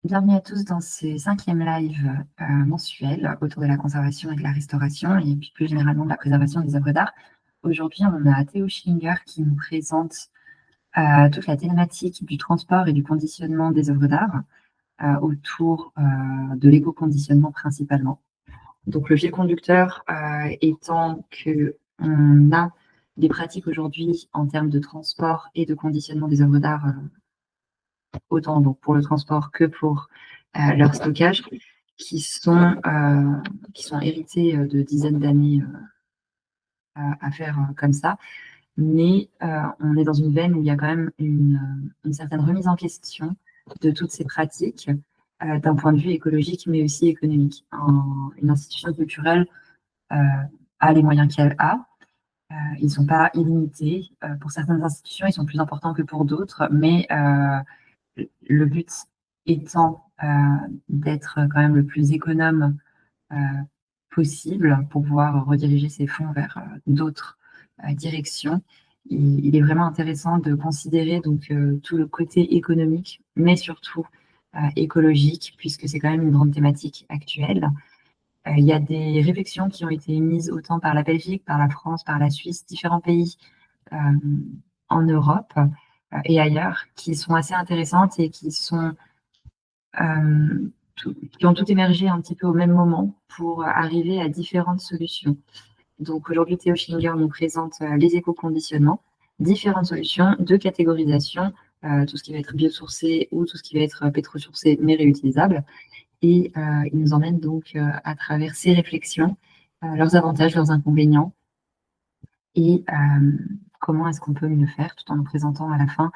Bienvenue à tous dans ce 5e live mensuel autour de la conservation et de la restauration et puis plus généralement de la préservation des œuvres d'art. Aujourd'hui, on a Théo Schlinger qui nous présente toute la thématique du transport et du conditionnement des œuvres d'art autour de l'éco-conditionnement principalement. Donc le fil conducteur étant qu'on a des pratiques aujourd'hui en termes de transport et de conditionnement des œuvres d'art autant donc pour le transport que pour leur stockage, qui sont hérités de dizaines d'années à faire comme ça. Mais on est dans une veine où il y a quand même une certaine remise en question de toutes ces pratiques d'un point de vue écologique, mais aussi économique. Une institution culturelle a les moyens qu'elle a. Ils ne sont pas illimités. Pour certaines institutions, ils sont plus importants que pour d'autres, mais le but étant d'être quand même le plus économe possible pour pouvoir rediriger ces fonds vers d'autres directions. Il est vraiment intéressant de considérer donc tout le côté économique, mais surtout écologique, puisque c'est quand même une grande thématique actuelle. Il y a des réflexions qui ont été émises autant par la Belgique, par la France, par la Suisse, différents pays en Europe et ailleurs, qui sont assez intéressantes et qui ont toutes émergé un petit peu au même moment pour arriver à différentes solutions. Donc aujourd'hui, Théo Schlinger nous présente les éco-conditionnements, différentes solutions de catégorisation, tout ce qui va être biosourcé ou tout ce qui va être pétrosourcé mais réutilisable. Et il nous emmène donc à travers ces réflexions, leurs avantages, leurs inconvénients et comment est-ce qu'on peut mieux faire, tout en nous présentant à la fin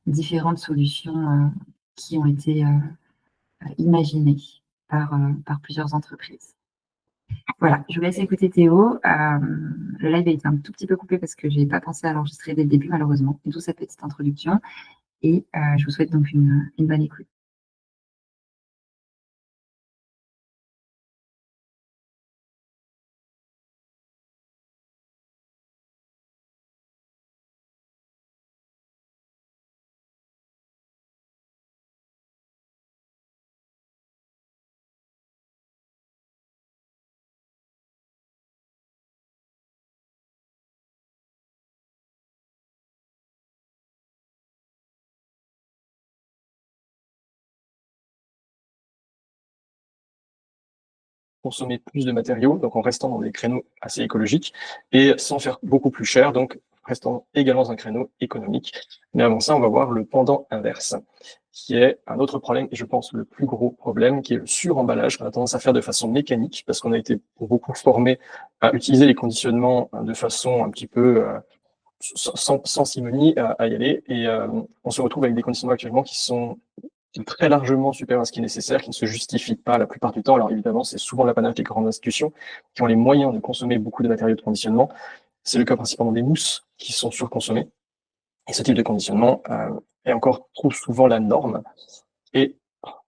différentes solutions qui ont été imaginées par plusieurs entreprises. Voilà, je vous laisse écouter Théo. Le live a été un tout petit peu coupé parce que je n'ai pas pensé à l'enregistrer dès le début, malheureusement, d'où cette petite introduction. Et je vous souhaite donc une bonne écoute. Consommer plus de matériaux, donc en restant dans des créneaux assez écologiques, et sans faire beaucoup plus cher, donc restant également dans un créneau économique. Mais avant ça, on va voir le pendant inverse, qui est un autre problème, et je pense le plus gros problème, qui est le suremballage qu'on a tendance à faire de façon mécanique, parce qu'on a été beaucoup formé à utiliser les conditionnements de façon un petit peu sans simonie à y aller, et on se retrouve avec des conditionnements actuellement qui sont très largement supérieur à ce qui est nécessaire, qui ne se justifie pas la plupart du temps. Alors évidemment, c'est souvent l'apanage des grandes institutions qui ont les moyens de consommer beaucoup de matériaux de conditionnement. C'est le cas principalement des mousses qui sont surconsommées. Et ce type de conditionnement est encore trop souvent la norme. Et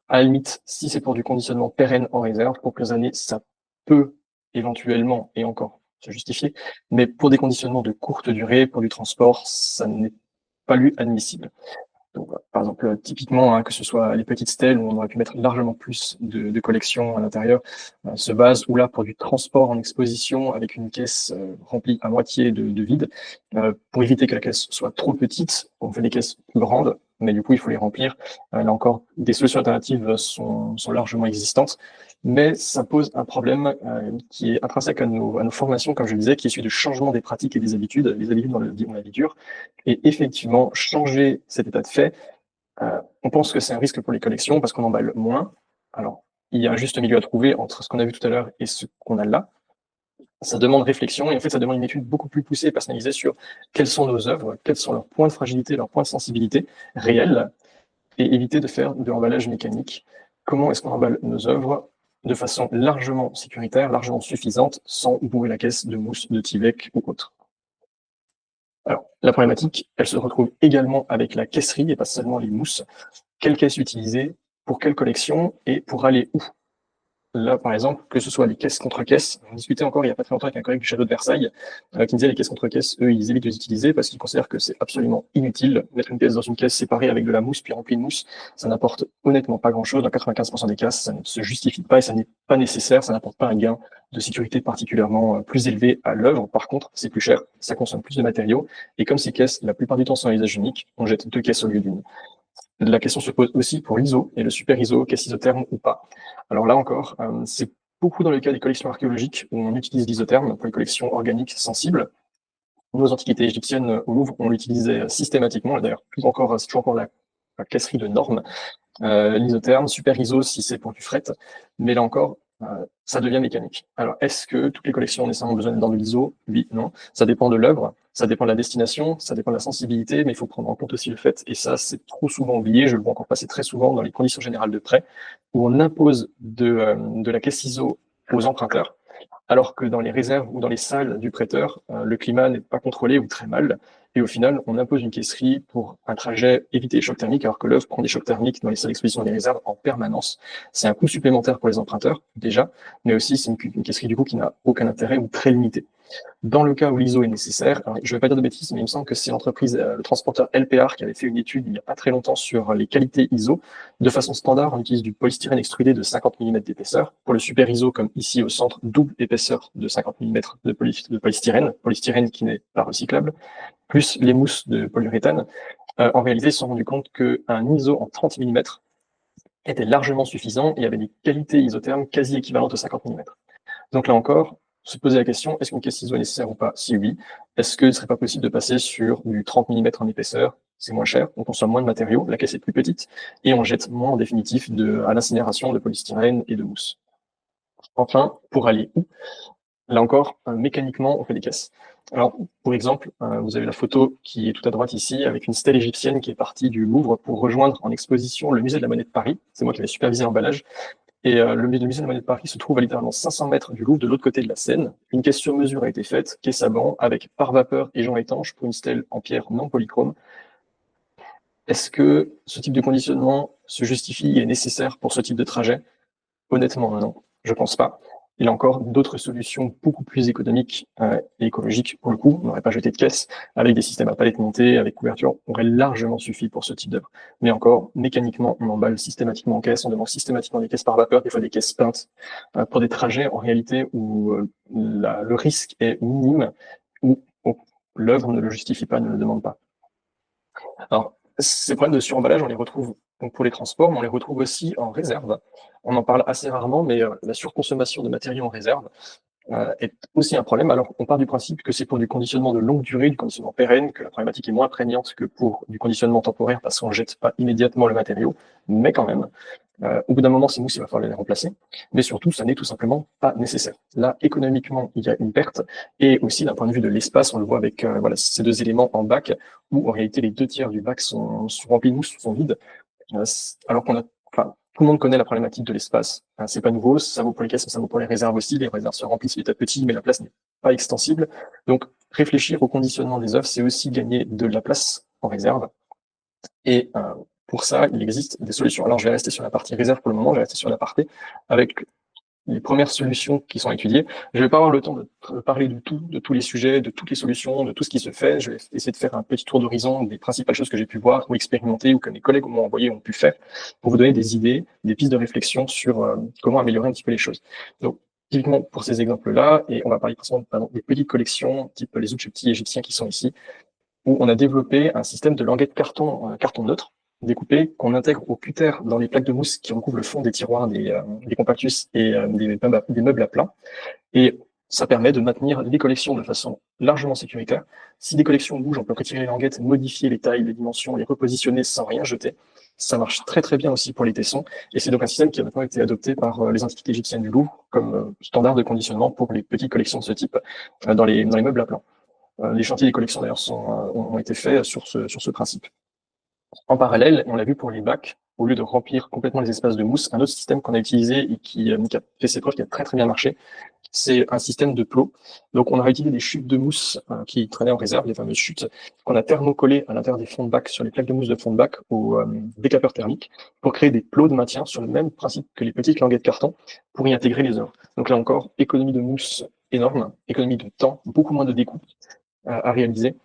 à la limite, si c'est pour du conditionnement pérenne en réserve, pour plusieurs années, ça peut éventuellement et encore se justifier. Mais pour des conditionnements de courte durée, pour du transport, ça n'est pas lu admissible. Donc, par exemple, typiquement, hein, que ce soit les petites stèles où on aurait pu mettre largement plus de collections à l'intérieur, se base ou là pour du transport en exposition avec une caisse remplie à moitié de vide, pour éviter que la caisse soit trop petite, on fait des caisses plus grandes, mais du coup il faut les remplir. Là encore, des solutions alternatives sont largement existantes, mais ça pose un problème qui est intrinsèque à nos formations, comme je le disais, qui est celui du changement des pratiques et des habitudes. Les habitudes, on la vie dure. Et effectivement, changer cet état de fait, on pense que c'est un risque pour les collections parce qu'on emballe moins. Alors, il y a un juste milieu à trouver entre ce qu'on a vu tout à l'heure et ce qu'on a là. Ça demande réflexion et en fait, ça demande une étude beaucoup plus poussée et personnalisée sur quelles sont nos œuvres, quels sont leurs points de fragilité, leurs points de sensibilité réels et éviter de faire de l'emballage mécanique. Comment est-ce qu'on emballe nos œuvres de façon largement sécuritaire, largement suffisante, sans bourrer la caisse de mousse, de Tyvek ou autre. Alors, la problématique, elle se retrouve également avec la caisserie et pas seulement les mousses. Quelle caisse utiliser, pour quelle collection et pour aller où? Là, par exemple, que ce soit les caisses contre caisses, on discutait encore il n'y a pas très longtemps avec un collègue du château de Versailles qui me disait les caisses contre caisses, eux, ils évitent de les utiliser parce qu'ils considèrent que c'est absolument inutile. Mettre une pièce dans une caisse séparée avec de la mousse puis remplie de mousse, ça n'apporte honnêtement pas grand-chose. Dans 95% des cas, ça ne se justifie pas et ça n'est pas nécessaire. Ça n'apporte pas un gain de sécurité particulièrement plus élevé à l'œuvre. Par contre, c'est plus cher, ça consomme plus de matériaux. Et comme ces caisses, la plupart du temps, sont à usage unique, on jette 2 caisses au lieu d'une. La question se pose aussi pour l'ISO et le super ISO, caisse isotherme ou pas. Alors là encore, c'est beaucoup dans le cas des collections archéologiques où on utilise l'isotherme pour les collections organiques sensibles. Nos antiquités égyptiennes au Louvre, on l'utilisait systématiquement, et d'ailleurs, c'est toujours encore la caisserie de normes. L'isotherme, super ISO si c'est pour du fret, mais là encore, ça devient mécanique. Alors, est-ce que toutes les collections ont nécessairement besoin d'être dans de l'ISO? Oui, non. Ça dépend de l'œuvre, ça dépend de la destination, ça dépend de la sensibilité, mais il faut prendre en compte aussi le fait, et ça c'est trop souvent oublié, je le vois encore passer très souvent dans les conditions générales de prêt, où on impose de la caisse ISO aux emprunteurs, alors que dans les réserves ou dans les salles du prêteur, le climat n'est pas contrôlé ou très mal. Et au final, on impose une caisserie pour un trajet éviter les chocs thermiques, alors que l'œuvre prend des chocs thermiques dans les salles d'exposition et les réserves en permanence. C'est un coût supplémentaire pour les emprunteurs, déjà, mais aussi c'est une caisserie du coup qui n'a aucun intérêt ou très limité. Dans le cas où l'ISO est nécessaire, alors, je ne vais pas dire de bêtises, mais il me semble que c'est l'entreprise, le transporteur LPR qui avait fait une étude il n'y a pas très longtemps sur les qualités ISO. De façon standard, on utilise du polystyrène extrudé de 50 mm d'épaisseur. Pour le super ISO, comme ici au centre, double épaisseur de 50 mm de polystyrène qui n'est pas recyclable, plus les mousses de polyuréthane. En réalité, ils se sont rendus compte qu'un ISO en 30 mm était largement suffisant et avait des qualités isothermes quasi équivalentes aux 50 mm. Donc là encore, se poser la question, est-ce qu'une caisse ISO est nécessaire ou pas? Si oui, est-ce qu'il ne serait pas possible de passer sur du 30 mm en épaisseur? C'est moins cher, on consomme moins de matériaux, la caisse est plus petite, et on jette moins en définitif à l'incinération de polystyrène et de mousse. Enfin, pour aller où? Là encore, mécaniquement, on fait des caisses. Alors, pour exemple, vous avez la photo qui est tout à droite ici, avec une stèle égyptienne qui est partie du Louvre pour rejoindre en exposition le musée de la Monnaie de Paris. C'est moi qui avais supervisé l'emballage. Et le musée de la Monnaie de Paris se trouve à littéralement 500 mètres du Louvre, de l'autre côté de la Seine. Une caisse sur mesure a été faite, caisse à banc, avec par vapeur et jonc étanche pour une stèle en pierre non polychrome. Est-ce que ce type de conditionnement se justifie et est nécessaire pour ce type de trajet? Honnêtement, non, je pense pas. Il y a encore d'autres solutions beaucoup plus économiques et écologiques pour le coup. On n'aurait pas jeté de caisse avec des systèmes à palettes montées, avec couverture, aurait largement suffi pour ce type d'œuvre. Mais encore, mécaniquement, on emballe systématiquement en caisse, on demande systématiquement des caisses par vapeur, des fois des caisses peintes, pour des trajets en réalité où le risque est minime, où l'œuvre ne le justifie pas, ne le demande pas. Alors, ces problèmes de suremballage, on les retrouve donc pour les transports, mais on les retrouve aussi en réserve. On en parle assez rarement, mais la surconsommation de matériaux en réserve est aussi un problème. Alors, on part du principe que c'est pour du conditionnement de longue durée, du conditionnement pérenne, que la problématique est moins prégnante que pour du conditionnement temporaire, parce qu'on ne jette pas immédiatement le matériau, mais quand même. Au bout d'un moment, ces mousses, il va falloir les remplacer. Mais surtout, ça n'est tout simplement pas nécessaire. Là, économiquement, il y a une perte. Et aussi, d'un point de vue de l'espace, on le voit avec voilà, ces deux éléments en bac, où en réalité, les 2 tiers du bac sont remplis de mousse, sont vides. Alors tout le monde connaît la problématique de l'espace. C'est pas nouveau, ça vaut pour les caisses, ça vaut pour les réserves aussi. Les réserves se remplissent petit à petit, mais la place n'est pas extensible. Donc, réfléchir au conditionnement des œuvres, c'est aussi gagner de la place en réserve. Et pour ça, il existe des solutions. Alors, je vais rester sur la partie réserve pour le moment, je vais rester sur la partie avec les premières solutions qui sont étudiées. Je ne vais pas avoir le temps de parler de tout, de tous les sujets, de toutes les solutions, de tout ce qui se fait. Je vais essayer de faire un petit tour d'horizon des principales choses que j'ai pu voir ou expérimenter ou que mes collègues m'ont envoyé ont pu faire pour vous donner des idées, des pistes de réflexion sur comment améliorer un petit peu les choses. Donc, typiquement pour ces exemples-là, et on va parler principalement des petites collections, type les Oucheptis égyptiens qui sont ici, où on a développé un système de languettes carton neutre, découpé, qu'on intègre au cutter dans les plaques de mousse qui recouvrent le fond des tiroirs des compactus et des meubles à plat. Et ça permet de maintenir les collections de façon largement sécuritaire. Si des collections bougent, on peut retirer les languettes, modifier les tailles, les dimensions, les repositionner sans rien jeter. Ça marche très très bien aussi pour les tessons. Et c'est donc un système qui a maintenant été adopté par les antiquités égyptiennes du Louvre comme standard de conditionnement pour les petites collections de ce type dans les meubles à plat. Les chantiers des collections d'ailleurs ont été faits sur ce principe. En parallèle, on l'a vu pour les bacs, au lieu de remplir complètement les espaces de mousse, un autre système qu'on a utilisé et qui a fait ses preuves, qui a très très bien marché, c'est un système de plot. Donc, on a réutilisé des chutes de mousse qui traînaient en réserve, les fameuses chutes, qu'on a thermocollées à l'intérieur des fonds de bac, sur les plaques de mousse de fond de bac, au décapeur thermique, pour créer des plots de maintien sur le même principe que les petites languettes de carton, pour y intégrer les œuvres. Donc là encore, économie de mousse énorme, économie de temps, beaucoup moins de découpe à réaliser.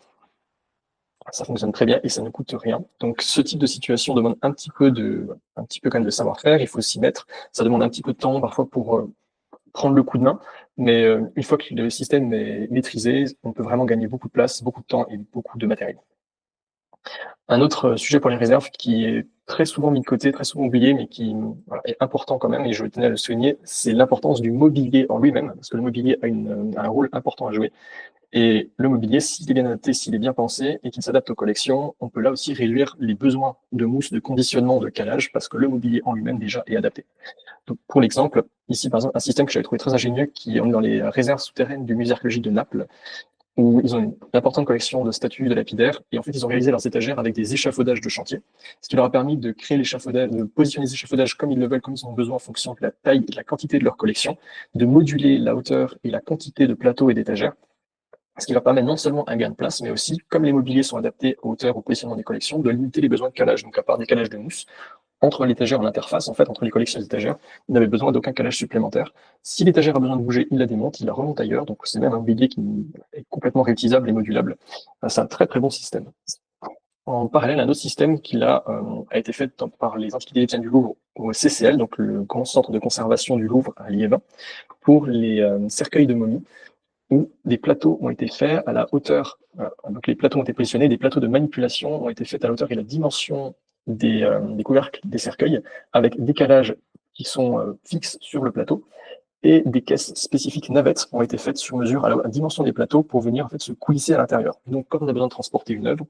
Ça fonctionne très bien et ça ne coûte rien. Donc, ce type de situation demande un petit peu quand même de savoir-faire. Il faut s'y mettre. Ça demande un petit peu de temps parfois pour prendre le coup de main. Mais une fois que le système est maîtrisé, on peut vraiment gagner beaucoup de place, beaucoup de temps et beaucoup de matériel. Un autre sujet pour les réserves qui est très souvent mis de côté, très souvent oublié, mais qui est important quand même, et je tenais à le souligner, c'est l'importance du mobilier en lui-même, parce que le mobilier a un rôle important à jouer. Et le mobilier, s'il est bien adapté, s'il est bien pensé et qu'il s'adapte aux collections, on peut là aussi réduire les besoins de mousse, de conditionnement, de calage, parce que le mobilier en lui-même déjà est adapté. Donc, pour l'exemple, ici par exemple, un système que j'avais trouvé très ingénieux qui est dans les réserves souterraines du musée archéologique de Naples, où ils ont une importante collection de statues, de lapidaires, et en fait, ils ont réalisé leurs étagères avec des échafaudages de chantier, ce qui leur a permis de créer l'échafaudage, de positionner les échafaudages comme ils le veulent, comme ils en ont besoin en fonction de la taille et de la quantité de leur collection, de moduler la hauteur et la quantité de plateaux et d'étagères, ce qui leur permet non seulement un gain de place, mais aussi, comme les mobiliers sont adaptés aux hauteurs, au positionnement des collections, de limiter les besoins de calage. Donc, à part des calages de mousse, entre l'étagère en interface, en fait, entre les collections et les étagères, il n'avait besoin d'aucun calage supplémentaire. Si l'étagère a besoin de bouger, il la démonte, il la remonte ailleurs. Donc, c'est même un mobilier qui est complètement réutilisable et modulable. C'est un très, très bon système. En parallèle, un autre système qui a été fait par les Antiquités égyptiennes du Louvre au CCL, donc le grand centre de conservation du Louvre à Liévin, pour les cercueils de momies, où des plateaux ont été faits à la hauteur, donc les plateaux ont été positionnés, des plateaux de manipulation ont été faits à la hauteur et la dimension des couvercles des cercueils, avec des calages qui sont fixes sur le plateau, et des caisses spécifiques navettes ont été faites sur mesure à la dimension des plateaux pour venir en fait se coulisser à l'intérieur. Donc, quand on a besoin de transporter une œuvre,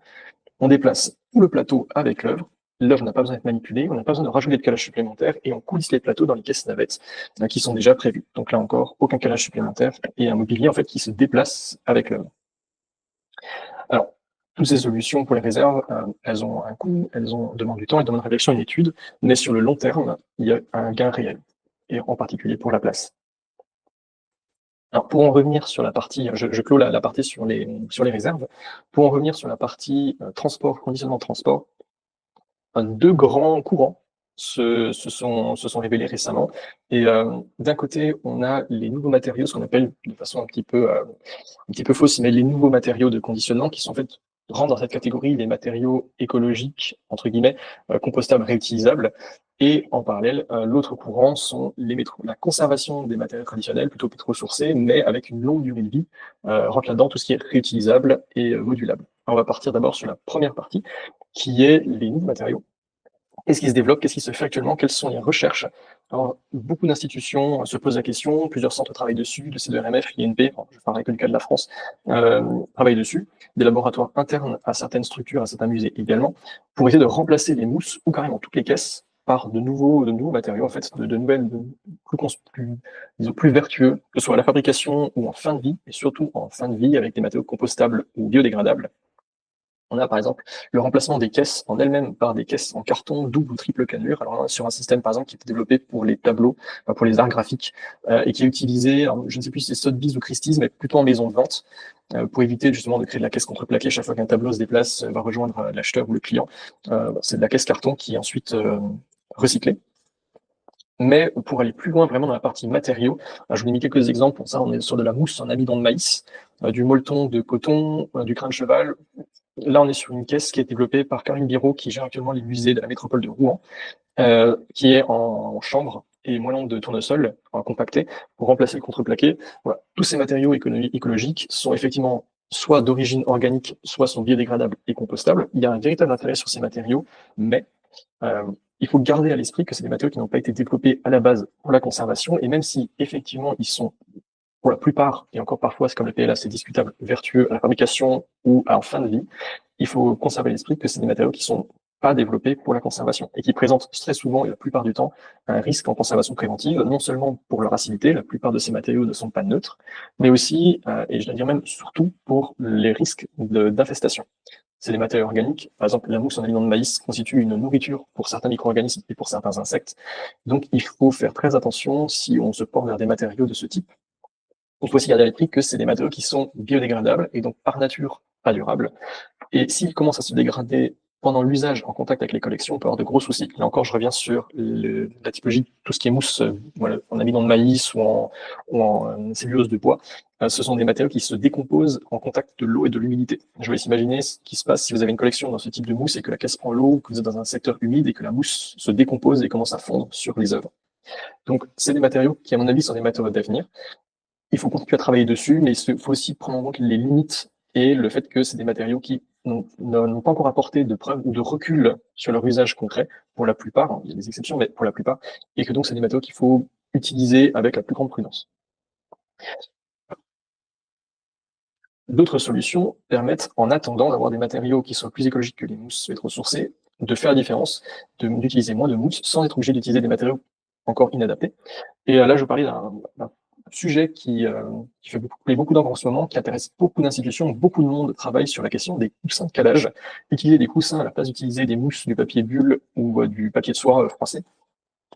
on déplace tout le plateau avec l'œuvre. L'œuvre n'a pas besoin d'être manipulée, on n'a pas besoin de rajouter de calage supplémentaire et on coulisse les plateaux dans les caisses navettes qui sont déjà prévues. Donc là encore, aucun calage supplémentaire et un mobilier en fait qui se déplace avec l'œuvre. Alors, toutes ces solutions pour les réserves, elles ont un coût, demandent du temps, elles demandent une réflexion, une étude, mais sur le long terme, il y a un gain réel, et en particulier pour la place. Alors, pour en revenir sur la partie, je clôt la partie sur les réserves. Pour en revenir sur la partie transport, conditionnement de transport, deux grands courants se sont révélés récemment. Et d'un côté, on a les nouveaux matériaux, ce qu'on appelle de façon un petit peu fausse, mais les nouveaux matériaux de conditionnement qui sont en fait rentrent dans cette catégorie les matériaux écologiques, entre guillemets, compostables, réutilisables. Et en parallèle, l'autre courant sont la conservation des matériaux traditionnels, plutôt pétro-sourcés, mais avec une longue durée de vie, rentre là-dedans tout ce qui est réutilisable et modulable. On va partir d'abord sur la première partie, qui est les nouveaux matériaux. Qu'est-ce qui se développe? Qu'est-ce qui se fait actuellement? Quelles sont les recherches? Alors, beaucoup d'institutions se posent la question, plusieurs centres travaillent dessus, le C2RMF, l'INP, je parlerai que du cas de la France, travaillent dessus, des laboratoires internes à certaines structures, à certains musées également, pour essayer de remplacer les mousses ou carrément toutes les caisses par de nouveaux matériaux, en fait, de nouvelles, plus vertueux, que ce soit à la fabrication ou en fin de vie, et surtout en fin de vie avec des matériaux compostables ou biodégradables. On a par exemple le remplacement des caisses en elles-mêmes par des caisses en carton double ou triple cannelure. Alors là, sur un système par exemple qui était développé pour les tableaux, pour les arts graphiques, et qui est utilisé, alors, je ne sais plus si c'est Sotheby's ou Christie's, mais plutôt en maison de vente, pour éviter justement de créer de la caisse contreplaquée chaque fois qu'un tableau se déplace, va rejoindre l'acheteur ou le client. C'est de la caisse carton qui est ensuite recyclée. Mais pour aller plus loin vraiment dans la partie matériaux, je vous ai mis quelques exemples. Pour ça, on est sur de la mousse en amidon de maïs, du molleton de coton, du grain de cheval. Là, on est sur une caisse qui est développée par Caroline Biraud, qui gère actuellement les musées de la métropole de Rouen, qui est en chambre et moellon de tournesol compacté pour remplacer le contreplaqué. Voilà. Tous ces matériaux écologiques sont effectivement soit d'origine organique, soit sont biodégradables et compostables. Il y a un véritable intérêt sur ces matériaux, mais il faut garder à l'esprit que c'est des matériaux qui n'ont pas été développés à la base pour la conservation, et même si effectivement ils sont pour la plupart, et encore parfois, c'est comme le PLA, c'est discutable, vertueux à la fabrication ou en fin de vie, il faut conserver à l'esprit que c'est des matériaux qui sont pas développés pour la conservation et qui présentent très souvent et la plupart du temps un risque en conservation préventive, non seulement pour leur acidité, la plupart de ces matériaux ne sont pas neutres, mais aussi, et je dois dire même surtout, pour les risques d'infestation. c'est des matériaux organiques. Par exemple, la mousse en aliment de maïs constitue une nourriture pour certains micro-organismes et pour certains insectes. Donc, il faut faire très attention si on se porte vers des matériaux de ce type. Il faut aussi garder à l'esprit que c'est des matériaux qui sont biodégradables et donc par nature pas durables. Et s'ils commencent à se dégrader pendant l'usage en contact avec les collections, on peut avoir de gros soucis. Là encore, je reviens sur la typologie, tout ce qui est mousse voilà, en amidon de maïs ou en cellulose de bois. Ce sont des matériaux qui se décomposent en contact de l'eau et de l'humidité. Je vous laisse imaginer ce qui se passe si vous avez une collection dans ce type de mousse et que la caisse prend l'eau, que vous êtes dans un secteur humide et que la mousse se décompose et commence à fondre sur les œuvres. Donc, c'est des matériaux qui, à mon avis, sont des matériaux d'avenir. Il faut continuer à travailler dessus, mais il faut aussi prendre en compte les limites et le fait que c'est des matériaux qui n'ont pas encore apporté de preuves ou de recul sur leur usage concret, pour la plupart, hein, il y a des exceptions, mais pour la plupart, et que donc c'est des matériaux qu'il faut utiliser avec la plus grande prudence. D'autres solutions permettent, en attendant d'avoir des matériaux qui soient plus écologiques que les mousses ressourcées, de faire la différence, d'utiliser moins de mousse sans être obligé d'utiliser des matériaux encore inadaptés. Et là, je parlais d'un sujet qui fait beaucoup d'encre en ce moment, qui intéresse beaucoup d'institutions, beaucoup de monde travaille sur la question des coussins de calage. Utiliser des coussins à la place d'utiliser des mousses, du papier bulle ou du papier de soie froissé.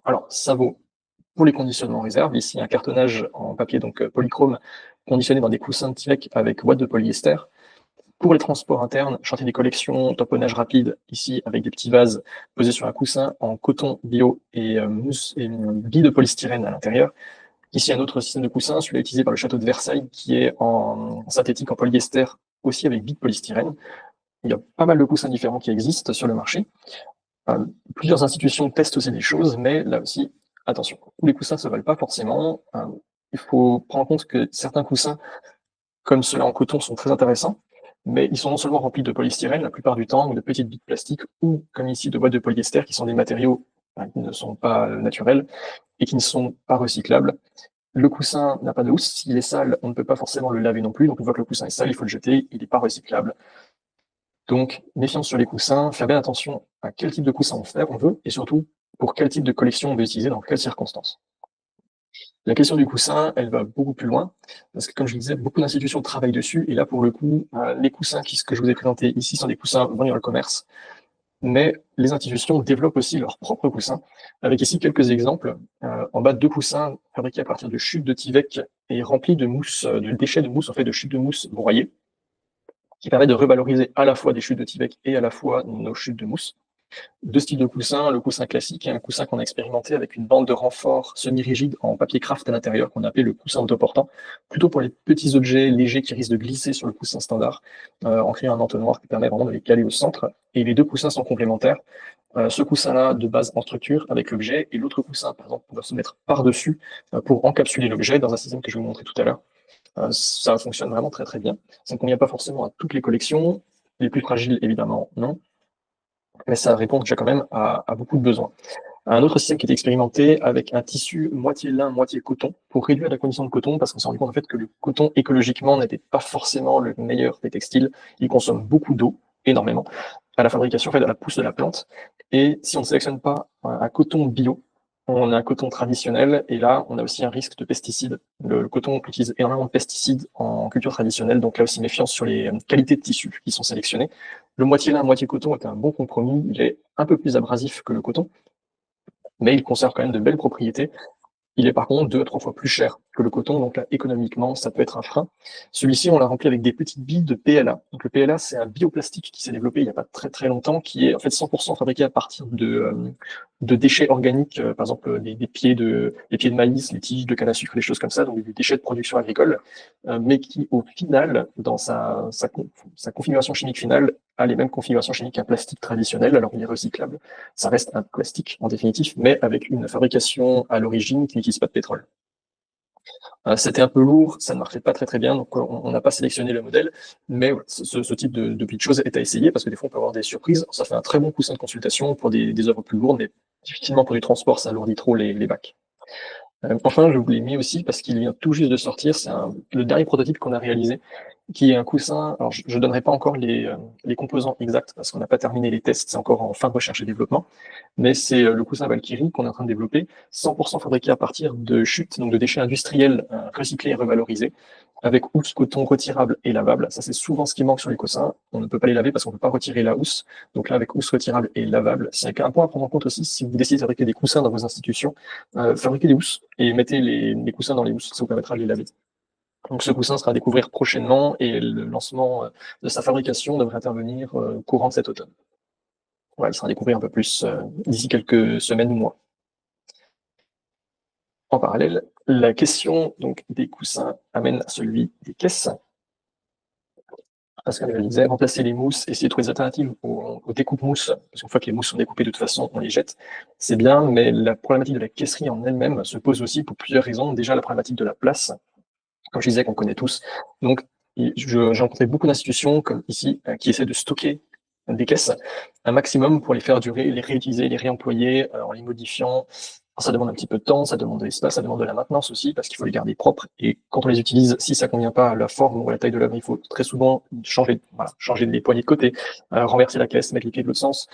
Alors, ça vaut pour les conditionnements en réserve. Ici, un cartonnage en papier donc polychrome conditionné dans des coussins de Tyvek avec boîte de polyester. Pour les transports internes, chantier des collections, tamponnage rapide, ici avec des petits vases posés sur un coussin en coton bio et mousse et billes de polystyrène à l'intérieur. Ici, un autre système de coussin, celui utilisé par le château de Versailles, qui est en synthétique, en polyester, aussi avec billes de polystyrène. Il y a pas mal de coussins différents qui existent sur le marché. Plusieurs institutions testent aussi des choses, mais là aussi, attention, tous les coussins ne se valent pas forcément. Il faut prendre en compte que certains coussins, comme ceux-là en coton, sont très intéressants, mais ils sont non seulement remplis de polystyrène la plupart du temps, ou de petites billes de plastique, ou comme ici de boîtes de polyester, qui sont des matériaux qui ne sont pas naturels et qui ne sont pas recyclables. Le coussin n'a pas de housse, s'il est sale, on ne peut pas forcément le laver non plus, donc une fois que le coussin est sale, il faut le jeter, il n'est pas recyclable. Donc, méfiance sur les coussins, faire bien attention à quel type de coussin on veut, et surtout, pour quel type de collection on veut utiliser, dans quelles circonstances. La question du coussin, elle va beaucoup plus loin, parce que comme je le disais, beaucoup d'institutions travaillent dessus, et là, pour le coup, les coussins que je vous ai présentés ici sont des coussins vendus dans le commerce, mais les institutions développent aussi leurs propres coussins, avec ici quelques exemples. En bas, 2 coussins fabriqués à partir de chutes de Tyvek et remplis de mousse, de déchets de mousse, en fait, de chutes de mousse broyées, qui permet de revaloriser à la fois des chutes de Tyvek et à la fois nos chutes de mousse. 2 styles de coussins, le coussin classique et un coussin qu'on a expérimenté avec une bande de renfort semi-rigide en papier craft à l'intérieur qu'on a appelé le coussin autoportant, plutôt pour les petits objets légers qui risquent de glisser sur le coussin standard, en créant un entonnoir qui permet vraiment de les caler au centre. Et les 2 coussins sont complémentaires. Ce coussin-là de base en structure avec l'objet et l'autre coussin, par exemple, on va se mettre par-dessus pour encapsuler l'objet dans un système que je vais vous montrer tout à l'heure. Ça fonctionne vraiment très très bien. Ça ne convient pas forcément à toutes les collections, les plus fragiles évidemment non, mais ça répond déjà quand même à beaucoup de besoins. Un autre système qui est expérimenté avec un tissu moitié lin, moitié coton, pour réduire la condition de coton, parce qu'on s'est rendu compte en fait que le coton écologiquement n'était pas forcément le meilleur des textiles. Il consomme beaucoup d'eau, énormément, à la fabrication, en fait, à la pousse de la plante. Et si on ne sélectionne pas un coton bio, on a un coton traditionnel, et là, on a aussi un risque de pesticides. Le coton utilise énormément de pesticides en culture traditionnelle, donc là aussi méfiance sur les qualités de tissus qui sont sélectionnés. Le moitié lin, moitié coton est un bon compromis. Il est un peu plus abrasif que le coton, mais il conserve quand même de belles propriétés. Il est par contre 2 à 3 fois plus cher que le coton, donc là, économiquement, ça peut être un frein. Celui-ci, on l'a rempli avec des petites billes de PLA. Donc le PLA, c'est un bioplastique qui s'est développé il n'y a pas très très longtemps, qui est en fait 100% fabriqué à partir de déchets organiques, par exemple des pieds de maïs, les tiges de canne à sucre, des choses comme ça, donc des déchets de production agricole, mais qui au final, dans sa configuration chimique finale, a les mêmes configurations chimiques qu'un plastique traditionnel, alors il est recyclable. Ça reste un plastique en définitive, mais avec une fabrication à l'origine qui n'utilise pas de pétrole. C'était un peu lourd, ça ne marchait pas très très bien, donc on n'a pas sélectionné le modèle, mais voilà, ce type de petites choses est à essayer, parce que des fois on peut avoir des surprises. Ça fait un très bon coussin de consultation pour des œuvres plus lourdes, mais difficilement pour du transport, ça alourdit trop les bacs. Enfin, je vous l'ai mis aussi parce qu'il vient tout juste de sortir, c'est le dernier prototype qu'on a réalisé. qui est un coussin. Alors, je ne donnerai pas encore les composants exacts parce qu'on n'a pas terminé les tests, c'est encore en fin de recherche et développement. Mais c'est le coussin Valkyrie qu'on est en train de développer, 100% fabriqué à partir de chutes, donc de déchets industriels recyclés et revalorisés, avec housse, coton retirable et lavable. Ça, c'est souvent ce qui manque sur les coussins. On ne peut pas les laver parce qu'on ne peut pas retirer la housse. Donc là, avec housse retirable et lavable, c'est un point à prendre en compte aussi si vous décidez de fabriquer des coussins dans vos institutions. Fabriquez des housses et mettez les coussins dans les housses, ça vous permettra de les laver. Donc ce coussin sera à découvrir prochainement et le lancement de sa fabrication devrait intervenir courant de cet automne. Ouais, il sera à découvrir un peu plus d'ici quelques semaines ou mois. En parallèle, la question donc, des coussins amène à celui des caisses. Parce que je disais, remplacer les mousses, essayer de trouver des alternatives aux découpes mousses, parce qu'une fois que les mousses sont découpées, de toute façon, on les jette, c'est bien, mais la problématique de la caisserie en elle-même se pose aussi pour plusieurs raisons. Déjà, la problématique de la place, comme je disais, qu'on connaît tous. Donc, j'ai rencontré beaucoup d'institutions, comme ici, qui essaient de stocker des caisses un maximum pour les faire durer, les réutiliser, les réemployer en les modifiant. Alors, ça demande un petit peu de temps, ça demande de l'espace, ça demande de la maintenance aussi, parce qu'il faut les garder propres. Et quand on les utilise, si ça convient pas à la forme ou à la taille de l'œuvre, il faut très souvent changer les poignées de côté, renverser la caisse, mettre les pieds de l'autre sens,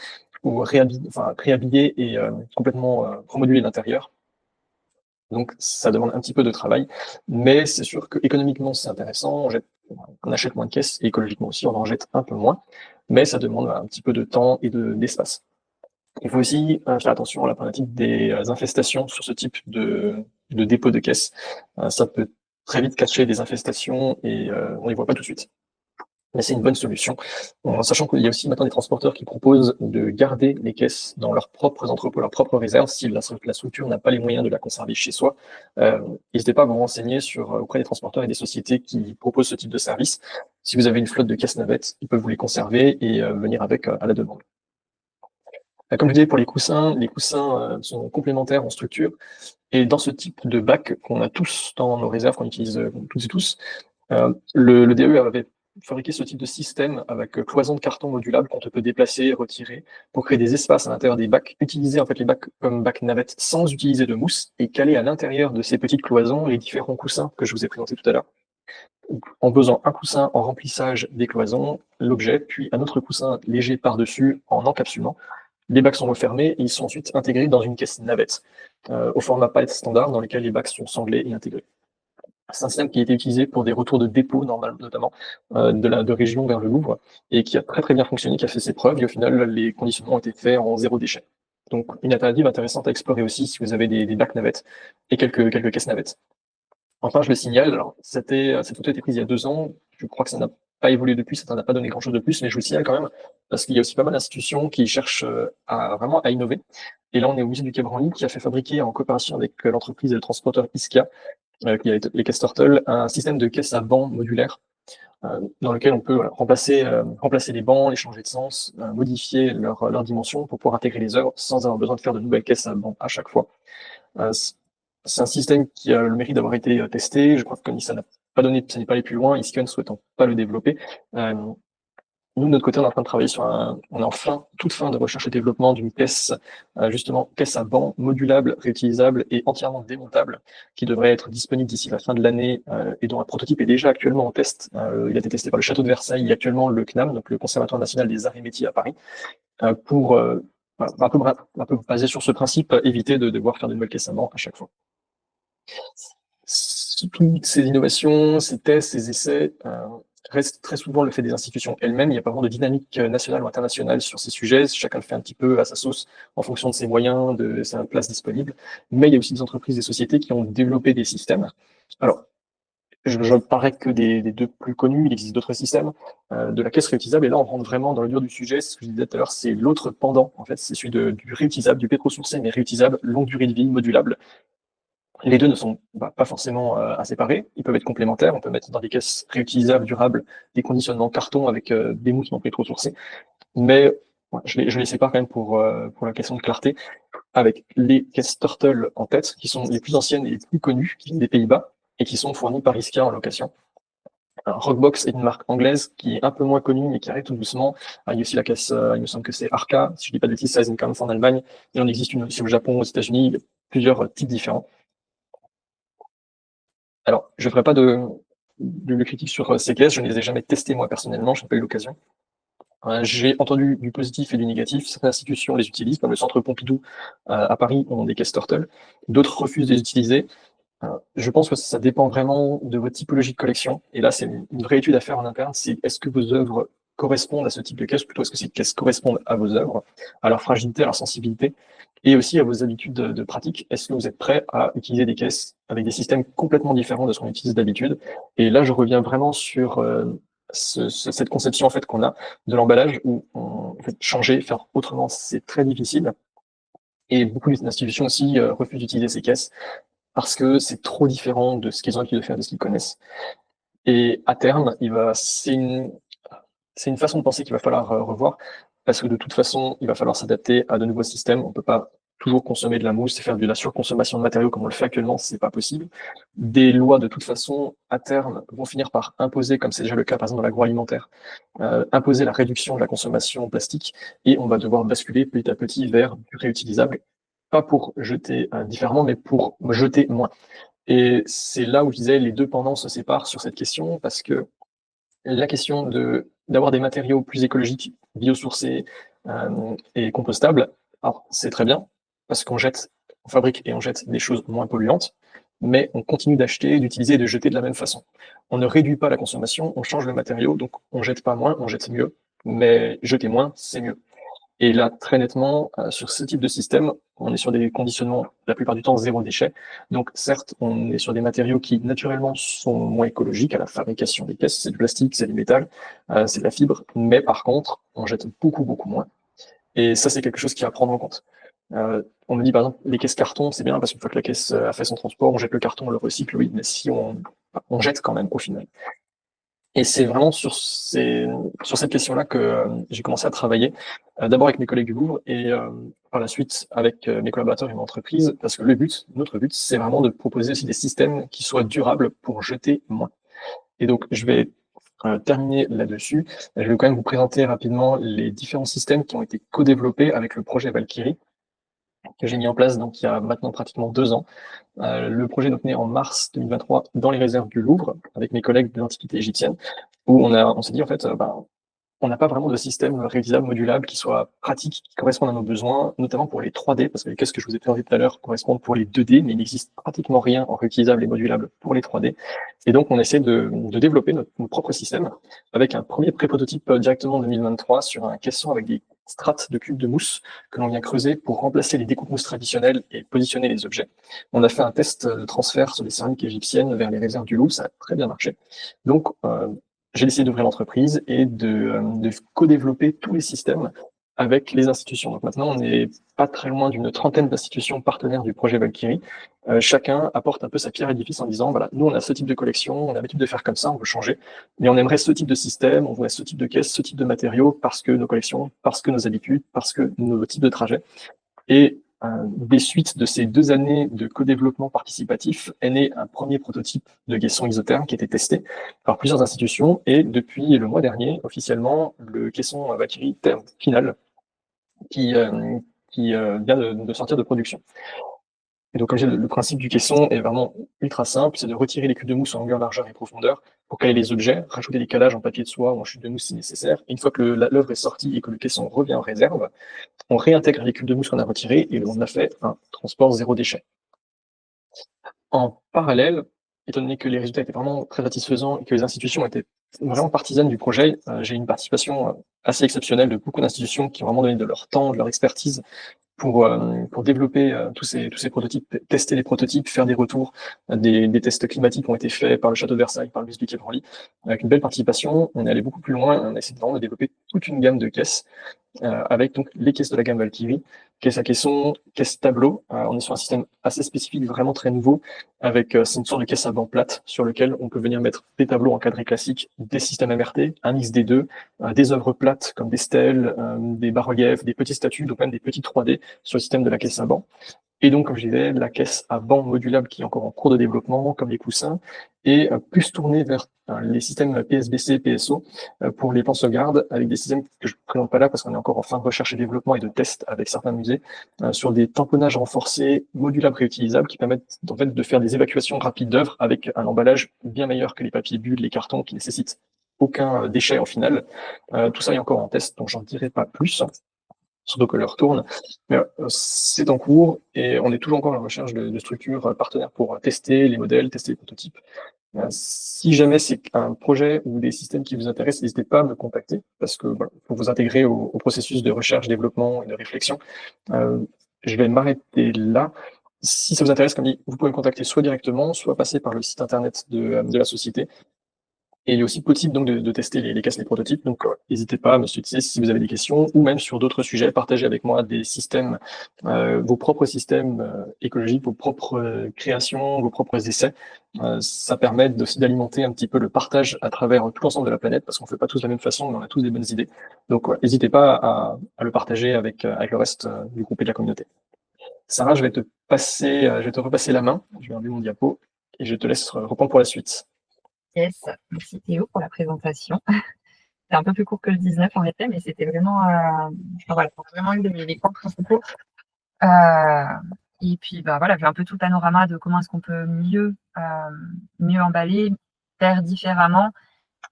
ou réhabiller et complètement remoduler l'intérieur. Donc, ça demande un petit peu de travail, mais c'est sûr que économiquement c'est intéressant. On achète moins de caisses et écologiquement aussi, on en jette un peu moins, mais ça demande un petit peu de temps et d'espace. Il faut aussi faire attention à la problématique des infestations sur ce type de dépôt de caisses. Ça peut très vite cacher des infestations et on les voit pas tout de suite. Mais c'est une bonne solution, en sachant qu'il y a aussi maintenant des transporteurs qui proposent de garder les caisses dans leurs propres entrepôts, leurs propres réserves, si la structure n'a pas les moyens de la conserver chez soi. N'hésitez pas à vous renseigner auprès des transporteurs et des sociétés qui proposent ce type de service. Si vous avez une flotte de caisses navettes, ils peuvent vous les conserver et venir avec à la demande. Comme je disais, pour les coussins sont complémentaires en structure. Et dans ce type de bac qu'on a tous dans nos réserves, qu'on utilise toutes et tous, le DE avait fabriqué ce type de système avec cloison de carton modulable qu'on peut déplacer, retirer, pour créer des espaces à l'intérieur des bacs, utiliser en fait les bacs comme bac navette sans utiliser de mousse et caler à l'intérieur de ces petites cloisons les différents coussins que je vous ai présentés tout à l'heure. En posant un coussin en remplissage des cloisons, l'objet, puis un autre coussin léger par-dessus en encapsulement. Les bacs sont refermés et ils sont ensuite intégrés dans une caisse navette, au format palette standard dans lequel les bacs sont sanglés et intégrés. C'est un système qui a été utilisé pour des retours de dépôt, notamment, de région vers le Louvre, et qui a très très bien fonctionné, qui a fait ses preuves, et au final, les conditionnements ont été faits en zéro déchet. Donc, une alternative intéressante à explorer aussi si vous avez des bacs navettes et quelques caisses navettes. Enfin, je le signale, alors, cette photo a été prise il y a 2 ans, je crois que ça n'a pas évolué depuis, ça n'a pas donné grand-chose de plus, mais je vous le signale quand même, parce qu'il y a aussi pas mal d'institutions qui cherchent vraiment à innover. Et là, on est au musée du Quai Branly, qui a fait fabriquer en coopération avec l'entreprise et le transporteur Iskia, qui a les caisses Turtle, un système de caisse à bancs modulaire dans lequel on peut remplacer les bancs, les changer de sens, modifier leur dimension pour pouvoir intégrer les œuvres sans avoir besoin de faire de nouvelles caisses à bancs à chaque fois. C'est un système qui a le mérite d'avoir été testé. Je crois que ça n'a pas donné, ça n'est pas allé plus loin, Iskia ne souhaitant pas le développer. Nous, de notre côté, on est en train de travailler on est en toute fin de recherche et développement d'une caisse, justement, caisse à banc modulable, réutilisable et entièrement démontable, qui devrait être disponible d'ici la fin de l'année, et dont un prototype est déjà actuellement en test. Il a été testé par le Château de Versailles et actuellement le CNAM, donc le Conservatoire national des arts et métiers à Paris, pour un peu basé sur ce principe, éviter de devoir faire de nouvelles caisses à banc à chaque fois. Toutes ces innovations, ces tests, ces essais, reste très souvent le fait des institutions elles-mêmes. Il n'y a pas vraiment de dynamique nationale ou internationale sur ces sujets. Chacun le fait un petit peu à sa sauce en fonction de ses moyens, de sa place disponible. Mais il y a aussi des entreprises, des sociétés qui ont développé des systèmes. Alors, je ne parlerai que des 2 plus connus. Il existe d'autres systèmes de la caisse réutilisable. Et là, on rentre vraiment dans le dur du sujet. Ce que je disais tout à l'heure, c'est l'autre pendant. En fait, c'est celui du réutilisable, du pétro-sourcé, mais réutilisable, longue durée de vie, modulable. Les 2 ne sont pas forcément à séparer, ils peuvent être complémentaires, on peut mettre dans des caisses réutilisables, durables, des conditionnements carton avec des mousses non pétro-sourcées, mais je les sépare quand même pour la question de clarté, avec les caisses Turtle en tête, qui sont les plus anciennes et les plus connues, qui viennent des Pays-Bas, et qui sont fournies par Iskia en location. Alors, Rockbox est une marque anglaise qui est un peu moins connue, mais qui arrive tout doucement. Il y a aussi la caisse, il me semble que c'est Arca, si je dis pas de bêtises, Size & en Allemagne, il en existe une aussi au Japon, aux États-Unis, il y a plusieurs types différents. Alors, je ferai pas de de critiques sur ces caisses. Je ne les ai jamais testées moi personnellement, je n'ai pas eu l'occasion. J'ai entendu du positif et du négatif. Certaines institutions les utilisent, comme le Centre Pompidou à Paris ont des caisses Turtle. D'autres refusent de les utiliser. Je pense que ça dépend vraiment de votre typologie de collection. Et là, c'est une vraie étude à faire en interne. C'est est-ce que vos œuvres correspondent à ce type de caisse, ou plutôt est-ce que ces caisses correspondent à vos œuvres, à leur fragilité, à leur sensibilité, et aussi à vos habitudes de pratique. Est-ce que vous êtes prêt à utiliser des caisses avec des systèmes complètement différents de ce qu'on utilise d'habitude? Et là, je reviens vraiment sur cette conception en fait qu'on a de l'emballage où en fait, changer, faire autrement, c'est très difficile. Et beaucoup d'institutions aussi refusent d'utiliser ces caisses parce que c'est trop différent de ce qu'ils ont l'habitude de faire, de ce qu'ils connaissent. Et à terme, c'est une façon de penser qu'il va falloir revoir, parce que de toute façon, il va falloir s'adapter à de nouveaux systèmes. On peut pas toujours consommer de la mousse et faire de la surconsommation de matériaux comme on le fait actuellement, c'est pas possible. Des lois, de toute façon, à terme, vont finir par imposer, comme c'est déjà le cas par exemple dans l'agroalimentaire, imposer la réduction de la consommation plastique, et on va devoir basculer petit à petit vers du réutilisable, pas pour jeter différemment, mais pour jeter moins. Et c'est là où je disais les deux pendants se séparent sur cette question, parce que la question d'avoir des matériaux plus écologiques, biosourcés et compostables, alors c'est très bien, parce qu'on fabrique et on jette des choses moins polluantes, mais on continue d'acheter, d'utiliser et de jeter de la même façon. On ne réduit pas la consommation, on change le matériau, donc on jette pas moins, on jette mieux, mais jeter moins, c'est mieux. Et là, très nettement, sur ce type de système, on est sur des conditionnements, la plupart du temps, zéro déchet. Donc, certes, on est sur des matériaux qui, naturellement, sont moins écologiques à la fabrication des pièces. C'est du plastique, c'est du métal, c'est de la fibre. Mais par contre, on jette beaucoup, beaucoup moins. Et ça, c'est quelque chose qui à prendre en compte. On me dit, par exemple, les caisses carton, c'est bien parce qu'une fois que la caisse a fait son transport, on jette le carton, on le recycle, oui, mais si on jette quand même, au final. Et c'est vraiment sur cette question-là que j'ai commencé à travailler, d'abord avec mes collègues du Louvre et par la suite avec mes collaborateurs et mon entreprise, parce que notre but, c'est vraiment de proposer aussi des systèmes qui soient durables pour jeter moins. Et donc, je vais terminer là-dessus. Je vais quand même vous présenter rapidement les différents systèmes qui ont été co-développés avec le projet Valkyrie, que j'ai mis en place donc il y a maintenant pratiquement 2 ans. Le projet est donc né en mars 2023 dans les réserves du Louvre avec mes collègues de l'Antiquité égyptienne, où on s'est dit en fait, on n'a pas vraiment de système réutilisable, modulable, qui soit pratique, qui corresponde à nos besoins, notamment pour les 3D, parce que les caisses que je vous ai présenté tout à l'heure correspondent pour les 2D, mais il n'existe pratiquement rien en réutilisable et modulable pour les 3D. Et donc, on essaie de développer notre propre système avec un premier pré-prototype directement en 2023 sur un caisson avec des strates de cubes de mousse que l'on vient creuser pour remplacer les découpes mousse traditionnelles et positionner les objets. On a fait un test de transfert sur les céramiques égyptiennes vers les réserves du Louvre, ça a très bien marché. Donc, j'ai décidé d'ouvrir l'entreprise et de co-développer tous les systèmes avec les institutions. Donc maintenant, on n'est pas très loin d'une trentaine d'institutions partenaires du projet Valkyrie. Chacun apporte un peu sa pierre à l'édifice en disant, voilà, nous, on a ce type de collection, on a l'habitude de faire comme ça, on veut changer, mais on aimerait ce type de système, on voudrait ce type de caisse, ce type de matériaux, parce que nos collections, parce que nos habitudes, parce que nos types de trajets. Et des suites de ces 2 années de co-développement participatif est né un premier prototype de caisson isotherme qui a été testé par plusieurs institutions, et depuis le mois dernier, officiellement, le caisson Valkyrie terme final qui vient de sortir de production. Et donc, comme je disais, le principe du caisson est vraiment ultra simple, c'est de retirer les cubes de mousse en longueur, largeur et profondeur pour caler les objets, rajouter des calages en papier de soie ou en chute de mousse si nécessaire. Et une fois que l'œuvre est sortie et que le caisson revient en réserve, on réintègre les cubes de mousse qu'on a retirés et on a fait un transport zéro déchet. En parallèle, étant donné que les résultats étaient vraiment très satisfaisants et que les institutions étaient vraiment partisanes du projet, j'ai une participation assez exceptionnelle de beaucoup d'institutions qui ont vraiment donné de leur temps, de leur expertise pour développer tous ces prototypes, tester les prototypes, faire des retours. Des tests climatiques ont été faits par le Château de Versailles, par le Musée du Quai Branly. Avec une belle participation, on est allé beaucoup plus loin, on a essayé vraiment de développer toute une gamme de caisses, avec donc les caisses de la gamme Valkyrie, caisse à caisson, caisse tableau. On est sur un système assez spécifique, vraiment très nouveau, avec c'est une sorte de caisse à banc plate sur lequel on peut venir mettre des tableaux encadrés classiques, des systèmes MRT, un mix des deux, des œuvres plates comme des stèles, des bas-reliefs, des petites statues, donc même des petits 3D sur le système de la caisse à banc. Et donc, comme je disais, la caisse à banc modulable qui est encore en cours de développement, comme les coussins, et plus tournée vers les systèmes PSBC, PSO, pour les plans de sauvegarde, avec des systèmes que je ne présente pas là parce qu'on est encore en fin de recherche et développement et de test avec certains musées, sur des tamponnages renforcés, modulables, réutilisables, qui permettent en fait de faire des évacuations rapides d'œuvres avec un emballage bien meilleur que les papiers bulles, les cartons, qui nécessitent aucun déchet au final. Tout ça est encore en test, donc j'en dirai pas plus, surtout que l'heure tourne. Mais c'est en cours et on est toujours encore à la recherche de structures partenaires pour tester les modèles, tester les prototypes. Si jamais c'est un projet ou des systèmes qui vous intéressent, n'hésitez pas à me contacter parce que voilà, faut vous intégrer au processus de recherche, développement et de réflexion. Je vais m'arrêter là. Si ça vous intéresse, comme dit, vous pouvez me contacter soit directement, soit passer par le site internet de la société. Et il est aussi possible donc de tester les caisses, les prototypes. Donc, n'hésitez pas à me solliciter si vous avez des questions ou même sur d'autres sujets. Partagez avec moi des systèmes, vos propres systèmes écologiques, vos propres créations, vos propres essais. Ça permet aussi d'alimenter un petit peu le partage à travers tout l'ensemble de la planète parce qu'on fait pas tous de la même façon, mais on a tous des bonnes idées. Donc, n'hésitez pas à le partager avec le reste du groupe et de la communauté. Sarah, je vais te repasser la main. Je vais enlever mon diapo et je te laisse reprendre pour la suite. Yes, merci Théo pour la présentation. C'est un peu plus court que le 19 en effet, mais c'était vraiment, voilà, on a vraiment eu les points principaux. Et puis voilà, vu un peu tout le panorama de comment est-ce qu'on peut mieux emballer, faire différemment,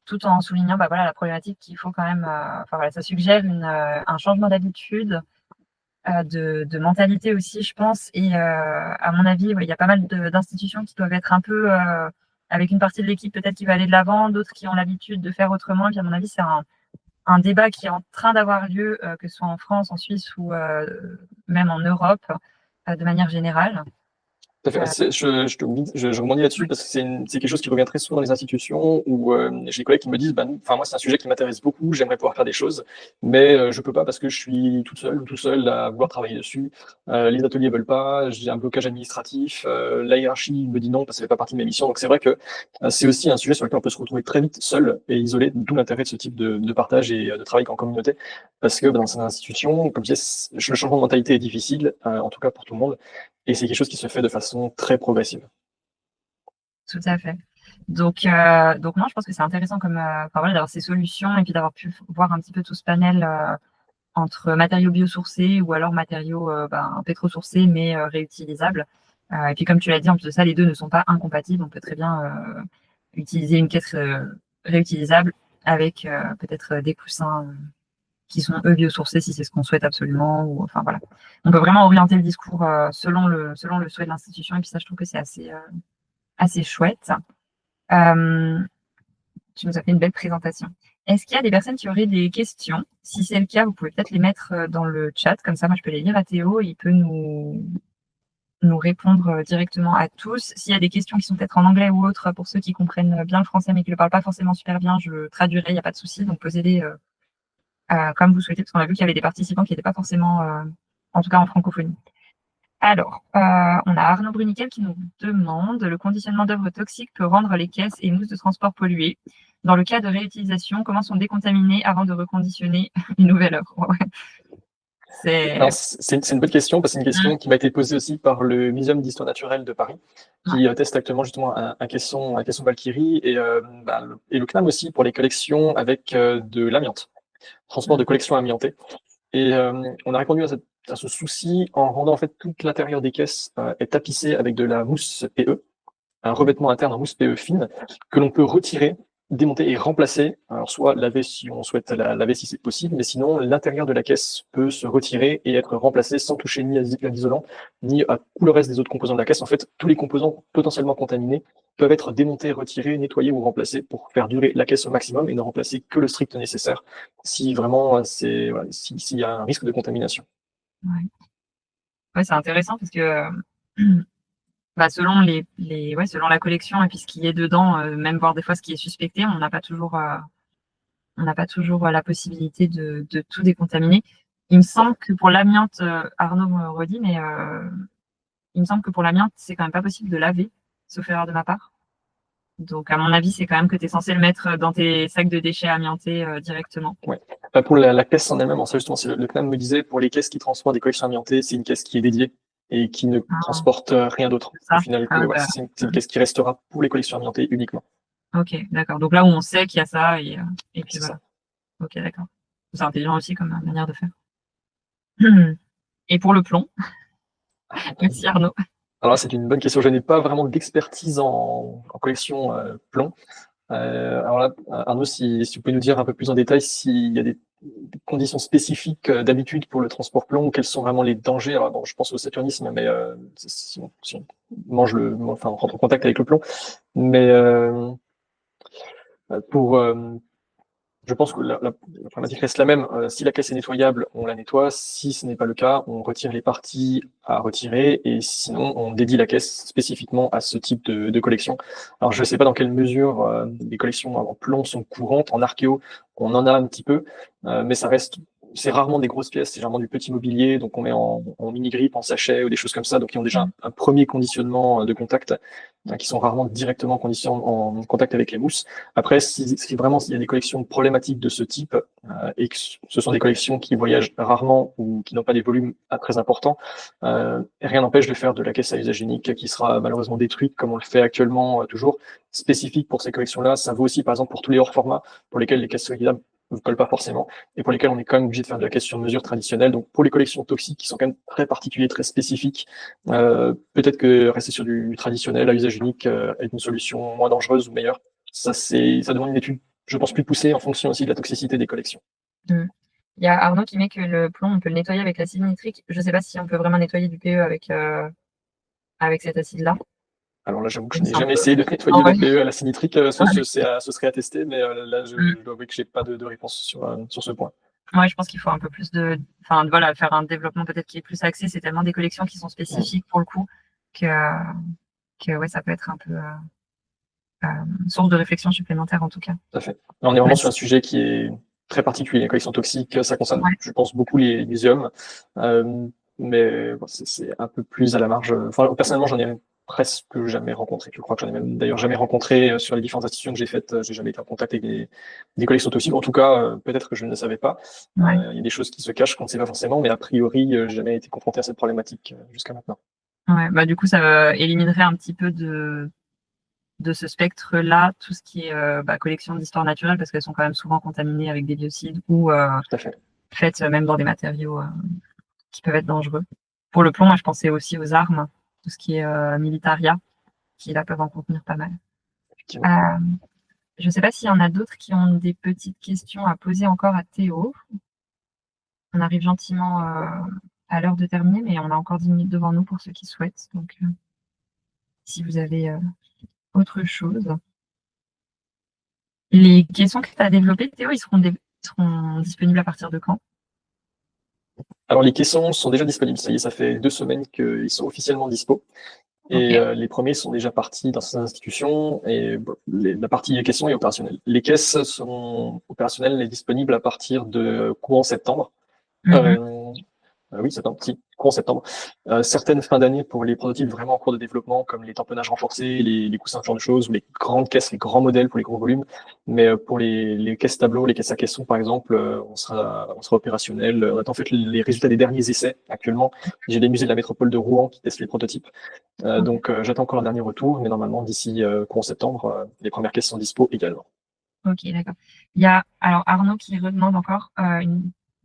tout en soulignant voilà, la problématique qu'il faut quand même, voilà, ça suggère un changement d'habitude, de mentalité aussi, je pense. Et à mon avis, il y a pas mal d'institutions qui doivent être un peu avec une partie de l'équipe peut-être qui va aller de l'avant, d'autres qui ont l'habitude de faire autrement. Et puis à mon avis, c'est un débat qui est en train d'avoir lieu, que ce soit en France, en Suisse ou même en Europe, de manière générale. Tout à fait. Je rebondis là-dessus parce que c'est quelque chose qui revient très souvent dans les institutions où j'ai des collègues qui me disent, moi c'est un sujet qui m'intéresse beaucoup, j'aimerais pouvoir faire des choses, mais je peux pas parce que je suis toute seule ou tout seul à vouloir travailler dessus. Les ateliers veulent pas, j'ai un blocage administratif, la hiérarchie me dit non parce que ça fait pas partie de mes missions. Donc c'est vrai que c'est aussi un sujet sur lequel on peut se retrouver très vite seul et isolé, d'où l'intérêt de ce type de partage et de travail en communauté. Parce que dans ces institutions, comme je disais, le changement de mentalité est difficile, en tout cas pour tout le monde. Et c'est quelque chose qui se fait de façon très progressive. Tout à fait. Donc non, je pense que c'est intéressant comme, voilà, d'avoir ces solutions et puis d'avoir pu voir un petit peu tout ce panel entre matériaux biosourcés ou alors matériaux pétrosourcés mais réutilisables. Et puis comme tu l'as dit, en plus de ça, les deux ne sont pas incompatibles. On peut très bien utiliser une caisse réutilisable avec peut-être des coussins qui sont eux biosourcés si c'est ce qu'on souhaite absolument. Ou enfin voilà, on peut vraiment orienter le discours selon le souhait de l'institution. Et puis ça, je trouve que c'est assez chouette. Tu nous as fait une belle présentation. Est-ce qu'il y a des personnes qui auraient des questions? Si c'est le cas, vous pouvez peut-être les mettre dans le chat. Comme ça, moi, je peux les lire à Théo. Il peut nous répondre directement à tous. S'il y a des questions qui sont peut-être en anglais ou autre, pour ceux qui comprennent bien le français mais qui ne le parlent pas forcément super bien, je traduirai, il n'y a pas de souci. Donc, posez-les comme vous souhaitez, parce qu'on a vu qu'il y avait des participants qui n'étaient pas forcément, en tout cas en francophonie. Alors, on a Arnaud Bruniquel qui nous demande: le conditionnement d'œuvres toxiques peut rendre les caisses et mousses de transport polluées. Dans le cas de réutilisation, comment sont décontaminées avant de reconditionner une nouvelle œuvre? C'est une bonne question, parce que c'est une question qui m'a été posée aussi par le Muséum d'histoire naturelle de Paris, qui teste actuellement justement un caisson Valkyrie, et le CNAM aussi pour les collections avec de l'amiante, transport de collections amiantées. Et on a répondu à ce souci en rendant en fait tout l'intérieur des caisses est tapissé avec de la mousse PE, un revêtement interne en mousse PE fine que l'on peut retirer, démonter et remplacer. Alors soit laver si on souhaite la laver si c'est possible, mais sinon l'intérieur de la caisse peut se retirer et être remplacé sans toucher ni à l'isolant ni à tout le reste des autres composants de la caisse. En fait, tous les composants potentiellement contaminés peuvent être démontés, retirés, nettoyés ou remplacés pour faire durer la caisse au maximum et ne remplacer que le strict nécessaire si vraiment s'il y a un risque de contamination. Ouais, c'est intéressant parce que selon selon la collection et puis ce qui est dedans, même voir des fois ce qui est suspecté, on n'a pas toujours la possibilité de tout décontaminer. Il me semble que pour l'amiante, Arnaud me redit, mais il me semble que pour l'amiante, c'est quand même pas possible de laver, sauf erreur de ma part. Donc, à mon avis, c'est quand même que tu es censé le mettre dans tes sacs de déchets amiantés directement. Ouais. Pour la caisse en elle-même, en ça, justement, le CNAM me disait, pour les caisses qui transportent des collections amiantées, c'est une caisse qui est dédiée et qui ne transporte rien d'autre. Au final, c'est une caisse qui restera pour les collections amiantées uniquement. Ok, d'accord. Donc là où on sait qu'il y a ça, et puis voilà. Ça. Ok, d'accord. C'est intelligent aussi comme manière de faire. Et pour le plomb, merci Arnaud. Alors là, c'est une bonne question. Je n'ai pas vraiment d'expertise en collection plomb. Alors là, Arnaud, si vous pouvez nous dire un peu plus en détail s'il y a des conditions spécifiques d'habitude pour le transport plomb, quels sont vraiment les dangers. Alors bon, je pense au saturnisme, mais si on on rentre en contact avec le plomb. Mais je pense que la problématique reste la même. Si la caisse est nettoyable, on la nettoie. Si ce n'est pas le cas, on retire les parties à retirer et sinon, on dédie la caisse spécifiquement à ce type de collection. Alors, je ne sais pas dans quelle mesure les collections en plomb sont courantes. En archéo, on en a un petit peu, mais c'est rarement des grosses pièces, c'est généralement du petit mobilier, donc on met en mini-grippe, en sachet ou des choses comme ça, donc ils ont déjà un premier conditionnement de contact, qui sont rarement directement en contact avec les mousses. Après, si vraiment il y a des collections problématiques de ce type, et que ce sont des collections qui voyagent rarement ou qui n'ont pas des volumes très importants, rien n'empêche de faire de la caisse à usage unique qui sera malheureusement détruite, comme on le fait actuellement toujours, spécifique pour ces collections-là. Ça vaut aussi, par exemple, pour tous les hors formats, pour lesquels les caisses solidaires ne collent pas forcément, et pour lesquels on est quand même obligé de faire de la caisse sur mesure traditionnelle. Donc pour les collections toxiques qui sont quand même très particulières, très spécifiques, peut-être que rester sur du traditionnel à usage unique est une solution moins dangereuse ou meilleure. Ça demande une étude, je pense, plus poussée en fonction aussi de la toxicité des collections. Il y a Arnaud qui met que le plomb, on peut le nettoyer avec l'acide nitrique. Je ne sais pas si on peut vraiment nettoyer du PE avec cet acide-là. Alors là, j'avoue que je n'ai jamais essayé de nettoyer le PE à l'acide nitrique. Ce serait à tester, mais là, je dois avouer que je n'ai pas de réponse sur ce point. Ouais, je pense qu'il faut un peu plus faire un développement peut-être qui est plus axé. C'est tellement des collections qui sont spécifiques pour le coup que ouais, ça peut être un peu source de réflexion supplémentaire en tout cas. Tout à fait. Là, on est vraiment sur un sujet qui est très particulier. Les collections toxiques, ça concerne, je pense, beaucoup les muséums, mais bon, c'est un peu plus à la marge. Enfin, personnellement, j'en ai presque jamais rencontré. Je crois que j'en ai même d'ailleurs jamais rencontré sur les différentes institutions que j'ai faites. J'ai jamais été en contact avec des collections toxiques. En tout cas, peut-être que je ne le savais pas. Il y a des choses qui se cachent qu'on ne sait pas forcément, mais a priori, j'ai jamais été confronté à cette problématique jusqu'à maintenant. Ouais, bah du coup, ça éliminerait un petit peu de ce spectre-là, tout ce qui est collection d'histoire naturelle, parce qu'elles sont quand même souvent contaminées avec des biocides ou faites même dans des matériaux qui peuvent être dangereux. Pour le plomb, moi, je pensais aussi aux armes, tout ce qui est militaria, qui là peuvent en contenir pas mal. Je ne sais pas s'il y en a d'autres qui ont des petites questions à poser encore à Théo. On arrive gentiment à l'heure de terminer, mais on a encore 10 minutes devant nous pour ceux qui souhaitent. Donc, si vous avez autre chose. Les questions que tu as développées, Théo, ils seront disponibles à partir de quand? Alors, les caissons sont déjà disponibles. Ça y est, ça fait 2 semaines qu'ils sont officiellement dispo. Et les premiers sont déjà partis dans ces institutions et la partie caissons est opérationnelle. Les caisses seront opérationnelles et disponibles à partir de courant septembre. Oui, septembre, courant septembre. Certaines fins d'année pour les prototypes vraiment en cours de développement, comme les tamponnages renforcés, les coussins, ce genre de choses, ou les grandes caisses, les grands modèles pour les gros volumes. Mais pour les caisses tableaux, les caisses à caisson, par exemple, on sera opérationnel. On attend en fait les résultats des derniers essais actuellement. J'ai des musées de la métropole de Rouen qui testent les prototypes. Donc j'attends encore un dernier retour, mais normalement d'ici courant septembre, les premières caisses sont dispo également. Ok, d'accord. Il y a alors Arnaud qui redemande encore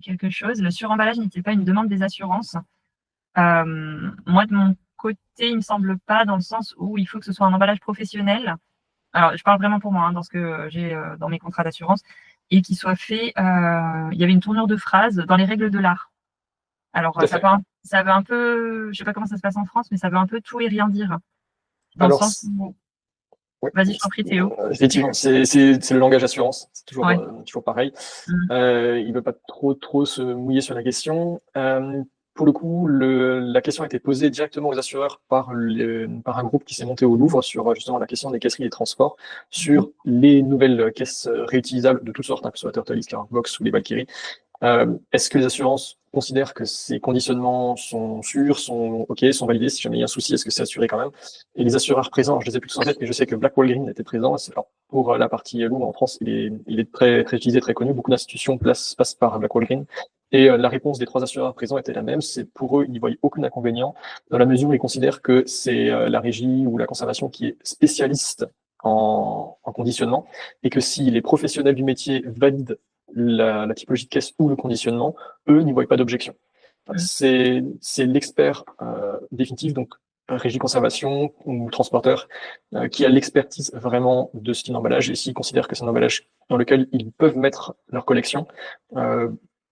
quelque chose. Le suremballage n'était pas une demande des assurances. Moi, de mon côté, il me semble pas, dans le sens où il faut que ce soit un emballage professionnel. Alors, je parle vraiment pour moi, dans ce que j'ai dans mes contrats d'assurance, et qu'il soit fait. Il y avait une tournure de phrase dans les règles de l'art. Alors, ça veut un peu, je sais pas comment ça se passe en France, mais ça veut un peu tout et rien dire. Dans le sens où... Vas-y, je t'en prie, Théo. Effectivement, c'est le langage assurance, c'est toujours pareil. Il veut pas trop se mouiller sur la question. Pour le coup, la question a été posée directement aux assureurs par un groupe qui s'est monté au Louvre sur justement la question des caisseries et des transports, sur les nouvelles caisses réutilisables de toutes sortes, que ce soit Turtle, Box ou les Valkyrie. Est-ce que les assurances considèrent que ces conditionnements sont sûrs, sont validés? Si jamais il y a un souci, est-ce que c'est assuré quand même? Et les assureurs présents, je les ai plus tous en tête, mais je sais que Blackwall Green était présent. Alors, pour la partie Louvre en France, il est très, très utilisé, très connu. Beaucoup d'institutions passent par Blackwall Green. Et la réponse des 3 assureurs présents était la même, c'est pour eux, ils n'y voyaient aucun inconvénient, dans la mesure où ils considèrent que c'est la régie ou la conservation qui est spécialiste en conditionnement, et que si les professionnels du métier valident la typologie de caisse ou le conditionnement, eux n'y voient pas d'objection. C'est l'expert définitif, donc régie conservation ou transporteur, qui a l'expertise vraiment de ce type d'emballage, et s'ils considèrent que c'est un emballage dans lequel ils peuvent mettre leur collection,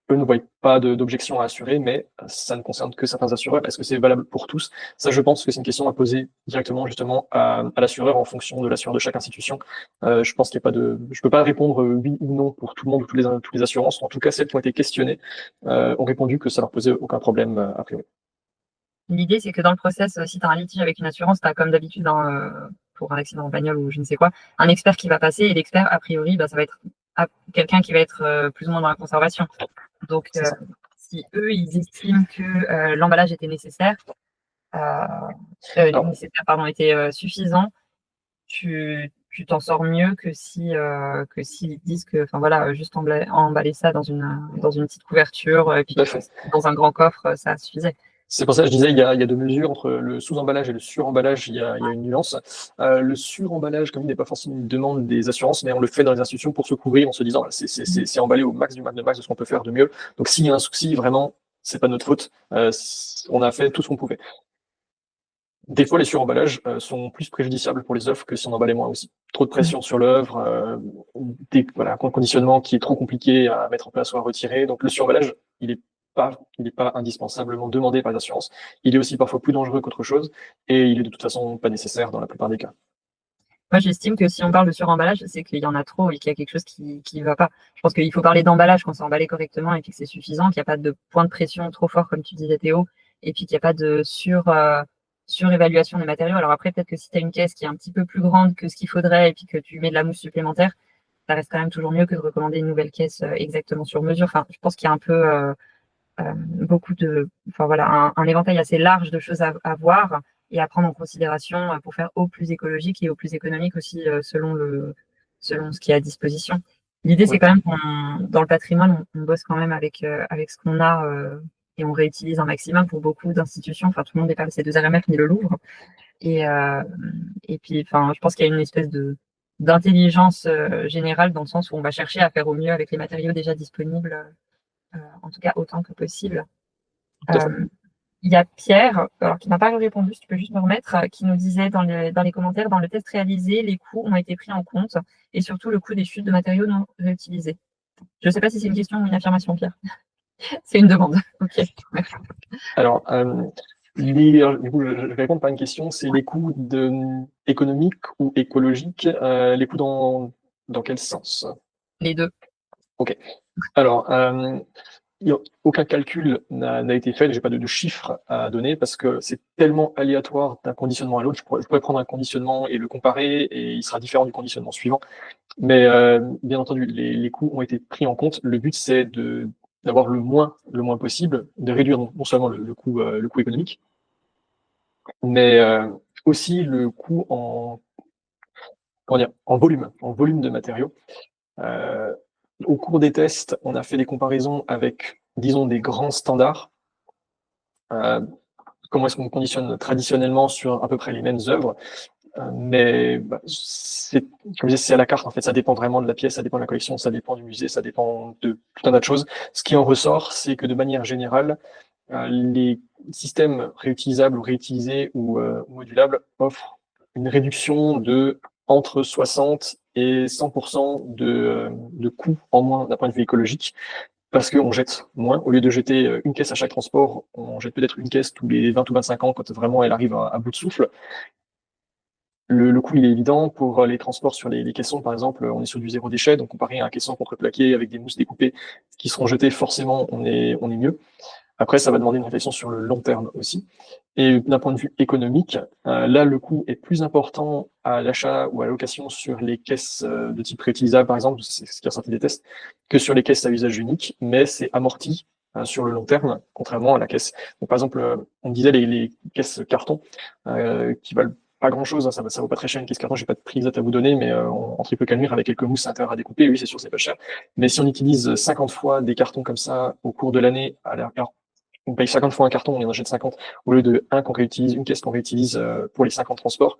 eux ne voient pas d'objection à assurer, mais ça ne concerne que certains assureurs. Est-ce que c'est valable pour tous? Ça, je pense que c'est une question à poser directement justement à l'assureur en fonction de l'assureur de chaque institution. Je pense qu'il n'y a pas de, je peux pas répondre oui ou non pour tout le monde ou toutes les assurances. En tout cas, celles qui ont été questionnées ont répondu que ça leur posait aucun problème a priori. L'idée, c'est que dans le process, si tu as un litige avec une assurance, tu as comme d'habitude, pour un accident en bagnole ou je ne sais quoi, un expert qui va passer, et l'expert, a priori, ça va être quelqu'un qui va être plus ou moins dans la conservation. Donc, si eux, ils estiment que l'emballage était nécessaire, était suffisant, tu t'en sors mieux que s'ils disent que, enfin voilà, juste emballer ça dans une petite couverture, et puis dans un grand coffre, ça suffisait. C'est pour ça que je disais, il y a 2 mesures entre le sous-emballage et le sur-emballage, il y a une nuance. Le sur-emballage, comme il n'est pas forcément une demande des assurances, mais on le fait dans les institutions pour se couvrir en se disant, c'est emballé au max du max de ce qu'on peut faire de mieux. Donc s'il y a un souci, vraiment, c'est pas notre faute. On a fait tout ce qu'on pouvait. Des fois, les suremballages sont plus préjudiciables pour les œuvres que si on emballait moins aussi. Trop de pression sur l'œuvre, un conditionnement qui est trop compliqué à mettre en place ou à retirer. Donc le suremballage, il n'est pas indispensablement demandé par les assurances. Il est aussi parfois plus dangereux qu'autre chose, et il est de toute façon pas nécessaire dans la plupart des cas. Moi, j'estime que si on parle de suremballage, c'est qu'il y en a trop et qu'il y a quelque chose qui ne va pas. Je pense qu'il faut parler d'emballage quand c'est emballé correctement et puis que c'est suffisant, qu'il n'y a pas de point de pression trop fort, comme tu disais Théo, et puis qu'il n'y a pas de surévaluation des matériaux. Alors après, peut-être que si tu as une caisse qui est un petit peu plus grande que ce qu'il faudrait et puis que tu mets de la mousse supplémentaire, ça reste quand même toujours mieux que de recommander une nouvelle caisse exactement sur mesure. Enfin, je pense qu'il y a un peu un éventail assez large de choses à voir et à prendre en considération pour faire au plus écologique et au plus économique aussi selon ce qui est à disposition. L'idée, c'est quand même dans le patrimoine, on bosse quand même avec ce qu'on a et on réutilise un maximum pour beaucoup d'institutions. Enfin, tout le monde n'est pas le C2RMF ni le Louvre. Et puis, je pense qu'il y a une espèce d'intelligence générale dans le sens où on va chercher à faire au mieux avec les matériaux déjà disponibles, en tout cas autant que possible. Il y a Pierre, qui n'a pas répondu, si tu peux juste me remettre, qui nous disait dans les commentaires, dans le test réalisé, les coûts ont été pris en compte et surtout le coût des chutes de matériaux non réutilisés. Je ne sais pas si c'est une question ou une affirmation, Pierre. C'est une demande. Ok. Alors, du coup, je vais répondre par une question, c'est les coûts économiques ou écologiques, les coûts dans quel sens? Les deux. Ok. Alors, aucun calcul n'a été fait, j'ai pas de chiffres à donner parce que c'est tellement aléatoire d'un conditionnement à l'autre. Je pourrais prendre un conditionnement et le comparer et il sera différent du conditionnement suivant. Mais bien entendu, les coûts ont été pris en compte. Le but, c'est d'avoir le moins possible, de réduire non seulement le coût économique, mais aussi le coût en volume de matériaux. Au cours des tests, on a fait des comparaisons avec, disons, des grands standards. Comment est-ce qu'on conditionne traditionnellement sur à peu près les mêmes œuvres. Mais comme je disais, c'est à la carte, en fait. Ça dépend vraiment de la pièce, ça dépend de la collection, ça dépend du musée, ça dépend de tout un tas de choses. Ce qui en ressort, c'est que de manière générale, les systèmes réutilisables ou réutilisés ou modulables offrent une réduction de entre 60 et 100% de coûts en moins d'un point de vue écologique, parce qu'on jette moins. Au lieu de jeter une caisse à chaque transport, on jette peut-être une caisse tous les 20 ou 25 ans quand vraiment elle arrive à bout de souffle. Le coût, il est évident. Pour les transports sur les caissons, par exemple, on est sur du zéro déchet, donc comparé à un caisson contreplaqué avec des mousses découpées qui seront jetées, forcément, on est mieux. Après, ça va demander une réflexion sur le long terme aussi. Et d'un point de vue économique, là, le coût est plus important à l'achat ou à la location sur les caisses de type réutilisable, par exemple, c'est ce qui est ressorti des tests, que sur les caisses à usage unique, mais c'est amorti sur le long terme, contrairement à la caisse. Donc, par exemple, on disait les caisses carton qui valent pas grand-chose, hein, ça vaut pas très cher une caisse carton, j'ai pas de prix exact à vous donner, mais en triple calmire avec quelques mousses à l'intérieur à découper, oui, c'est sûr, c'est pas cher. Mais si on utilise 50 fois des cartons comme ça au cours de l'année, alors, on paye 50 fois un carton, on en achète 50, au lieu de un qu'on réutilise, une caisse qu'on réutilise pour les 50 transports,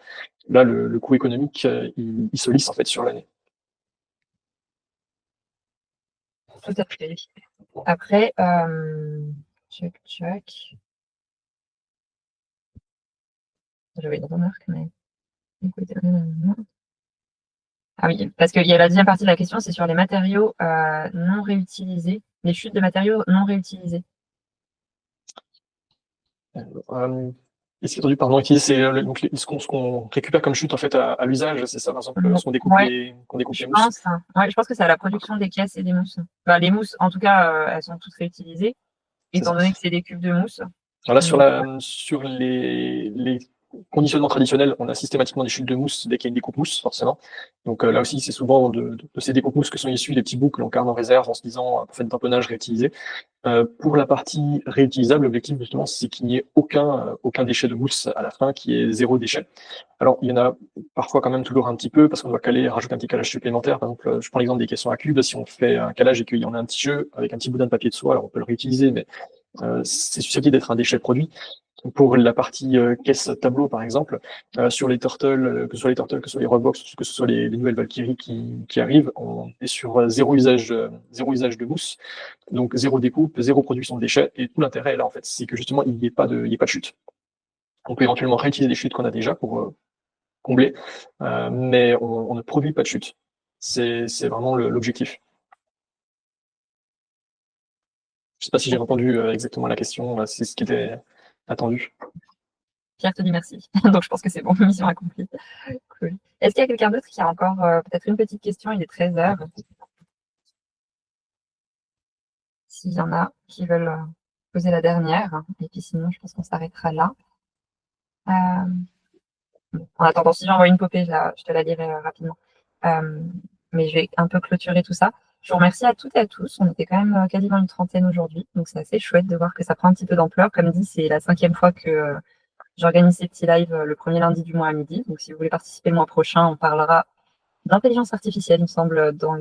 là, le coût économique, il se lisse en fait sur l'année. Tout à fait. Après, check. J'avais une remarque, mais écoutez. Ah oui, parce qu'il y a la deuxième partie de la question, c'est sur les matériaux non réutilisés, les chutes de matériaux non réutilisés. Qu'est-ce qui est entendu par non utilisé? C'est donc ce qu'on récupère comme chute en fait à l'usage, c'est ça, par exemple, ce qu'on découpe Ouais, qu'on découpe je les mousses. pense, hein. Ouais, je pense que c'est à la production des caisses et des mousses. Enfin, les mousses, en tout cas, elles sont toutes réutilisées, C'est étant ça. donné que c'est des cubes de mousse. Alors là, sur les conditionnements traditionnels, on a systématiquement des chutes de mousse dès qu'il y a une découpe mousse, forcément. Donc là aussi, c'est souvent de ces découpes mousses que sont issus des petits bouts que l'on garde en réserve en se disant, pour faire du tamponnage réutilisé. Pour la partie réutilisable, l'objectif justement, c'est qu'il n'y ait aucun déchet de mousse à la fin, qui est zéro déchet. Alors, il y en a parfois quand même toujours un petit peu, parce qu'on doit rajouter un petit calage supplémentaire. Par exemple, je prends l'exemple des caissons à cubes. Si on fait un calage et qu'il y en a un petit jeu avec un petit boudin de papier de soie, alors on peut le réutiliser, mais c'est susceptible d'être un déchet produit. Pour la partie caisse tableau, par exemple, sur les turtles, que ce soit les turtles, que ce soit les Rockbox, que ce soit les nouvelles Valkyrie qui arrivent, on est sur zéro usage de mousse, donc zéro découpe, zéro production de déchets, et tout l'intérêt est là, en fait, c'est que justement, il n'y ait pas de chute. On peut éventuellement réutiliser des chutes qu'on a déjà pour combler, mais on ne produit pas de chute. C'est vraiment l'objectif. Je sais pas si j'ai répondu exactement à la question, c'est ce qui était attendu. Pierre te dit merci. Donc je pense que c'est bon, mission accomplie. Cool. Est-ce qu'il y a quelqu'un d'autre qui a encore peut-être une petite question? Il est 13h. S'il y en a qui veulent poser la dernière. Et puis sinon, je pense qu'on s'arrêtera là. En attendant, si j'envoie une popée, je te la lirai rapidement. Mais je vais un peu clôturer tout ça. Je vous remercie à toutes et à tous. On était quand même quasiment une trentaine aujourd'hui. Donc c'est assez chouette de voir que ça prend un petit peu d'ampleur. Comme dit, c'est la 5e fois que j'organise ces petits lives le premier lundi du mois à midi. Donc si vous voulez participer le mois prochain, on parlera d'intelligence artificielle, il me semble, dans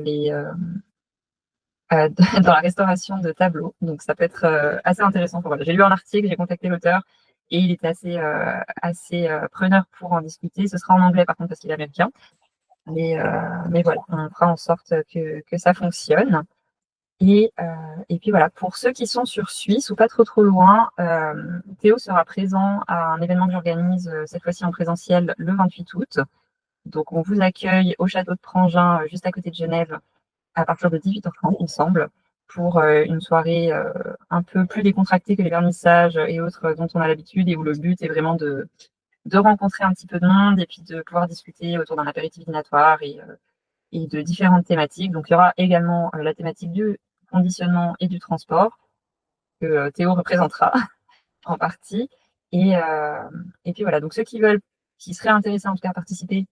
la restauration de tableaux. Donc ça peut être assez intéressant. Voilà. J'ai lu un article, j'ai contacté l'auteur et il était assez preneur pour en discuter. Ce sera en anglais par contre parce qu'il est américain. Mais voilà, on fera en sorte que ça fonctionne. Et puis voilà, pour ceux qui sont sur Suisse ou pas trop loin, Théo sera présent à un événement que j'organise cette fois-ci en présentiel le 28 août. Donc on vous accueille au château de Prangin, juste à côté de Genève, à partir de 18h30, il me semble, pour une soirée un peu plus décontractée que les vernissages et autres dont on a l'habitude, et où le but est vraiment de rencontrer un petit peu de monde et puis de pouvoir discuter autour d'un apéritif dînatoire et de différentes thématiques. Donc il y aura également la thématique du conditionnement et du transport que Théo représentera en partie. Et puis voilà, donc ceux qui seraient intéressés en tout cas à participer,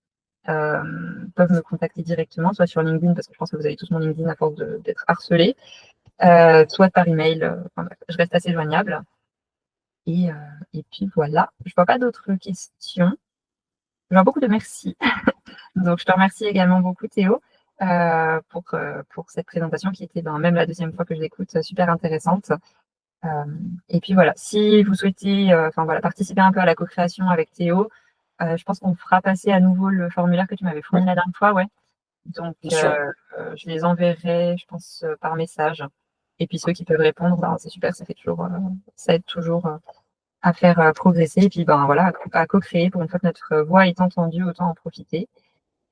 peuvent me contacter directement, soit sur LinkedIn, parce que je pense que vous avez tous mon LinkedIn à force d'être harcelés, soit par email. Je reste assez joignable. Et puis voilà, je vois pas d'autres questions. Je vois beaucoup de merci. Donc je te remercie également beaucoup Théo pour cette présentation qui était même la deuxième fois que je l'écoute, super intéressante. Et puis voilà, si vous souhaitez participer un peu à la co-création avec Théo, je pense qu'on fera passer à nouveau le formulaire que tu m'avais fourni la dernière fois, ouais. Donc je les enverrai, je pense, par message. Et puis ceux qui peuvent répondre, c'est super, ça aide toujours à faire progresser. Et puis voilà, à co-créer pour une fois que notre voix est entendue, autant en profiter.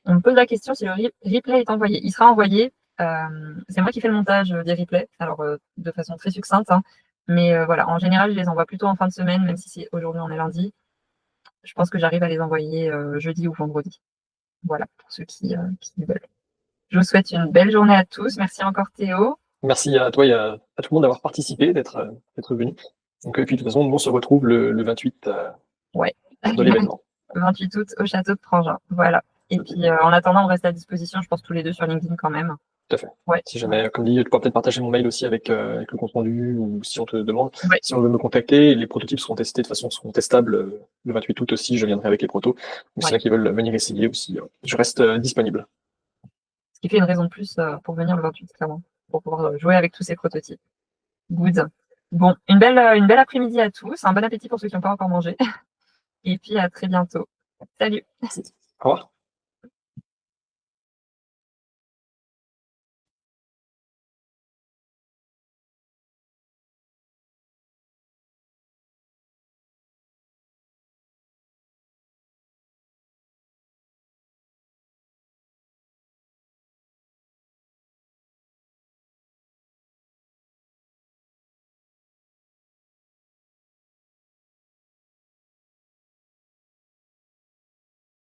On me pose la question si le replay est envoyé. Il sera envoyé. C'est moi qui fais le montage des replays, alors de façon très succincte, hein. Mais voilà, en général, je les envoie plutôt en fin de semaine, même si aujourd'hui on est lundi. Je pense que j'arrive à les envoyer jeudi ou vendredi. Voilà, pour ceux qui veulent. Je vous souhaite une belle journée à tous. Merci encore Théo. Merci à toi et à tout le monde d'avoir participé, d'être venu. Donc, et puis de toute façon, nous on se retrouve le 28 ouais. de l'événement. 28 août au château de Prangin. Voilà. Et puis en attendant, on reste à disposition, je pense tous les deux sur LinkedIn quand même. tout à fait. Ouais. Si jamais, comme dit, tu pourras peut-être partager mon mail aussi avec le compte rendu, ou si on te demande, Ouais. si on veut me contacter, les prototypes seront testés, de toute façon, seront testables le 28 août aussi, je viendrai avec les protos. Donc, Ouais. s'il y en a qui veulent venir essayer aussi, je reste disponible. Ce qui fait une raison de plus pour venir le 28, clairement, pour pouvoir jouer avec tous ces prototypes. Good. Bon, une belle après-midi à tous. Un bon appétit pour ceux qui n'ont pas encore mangé. Et puis à très bientôt. Salut. Au revoir.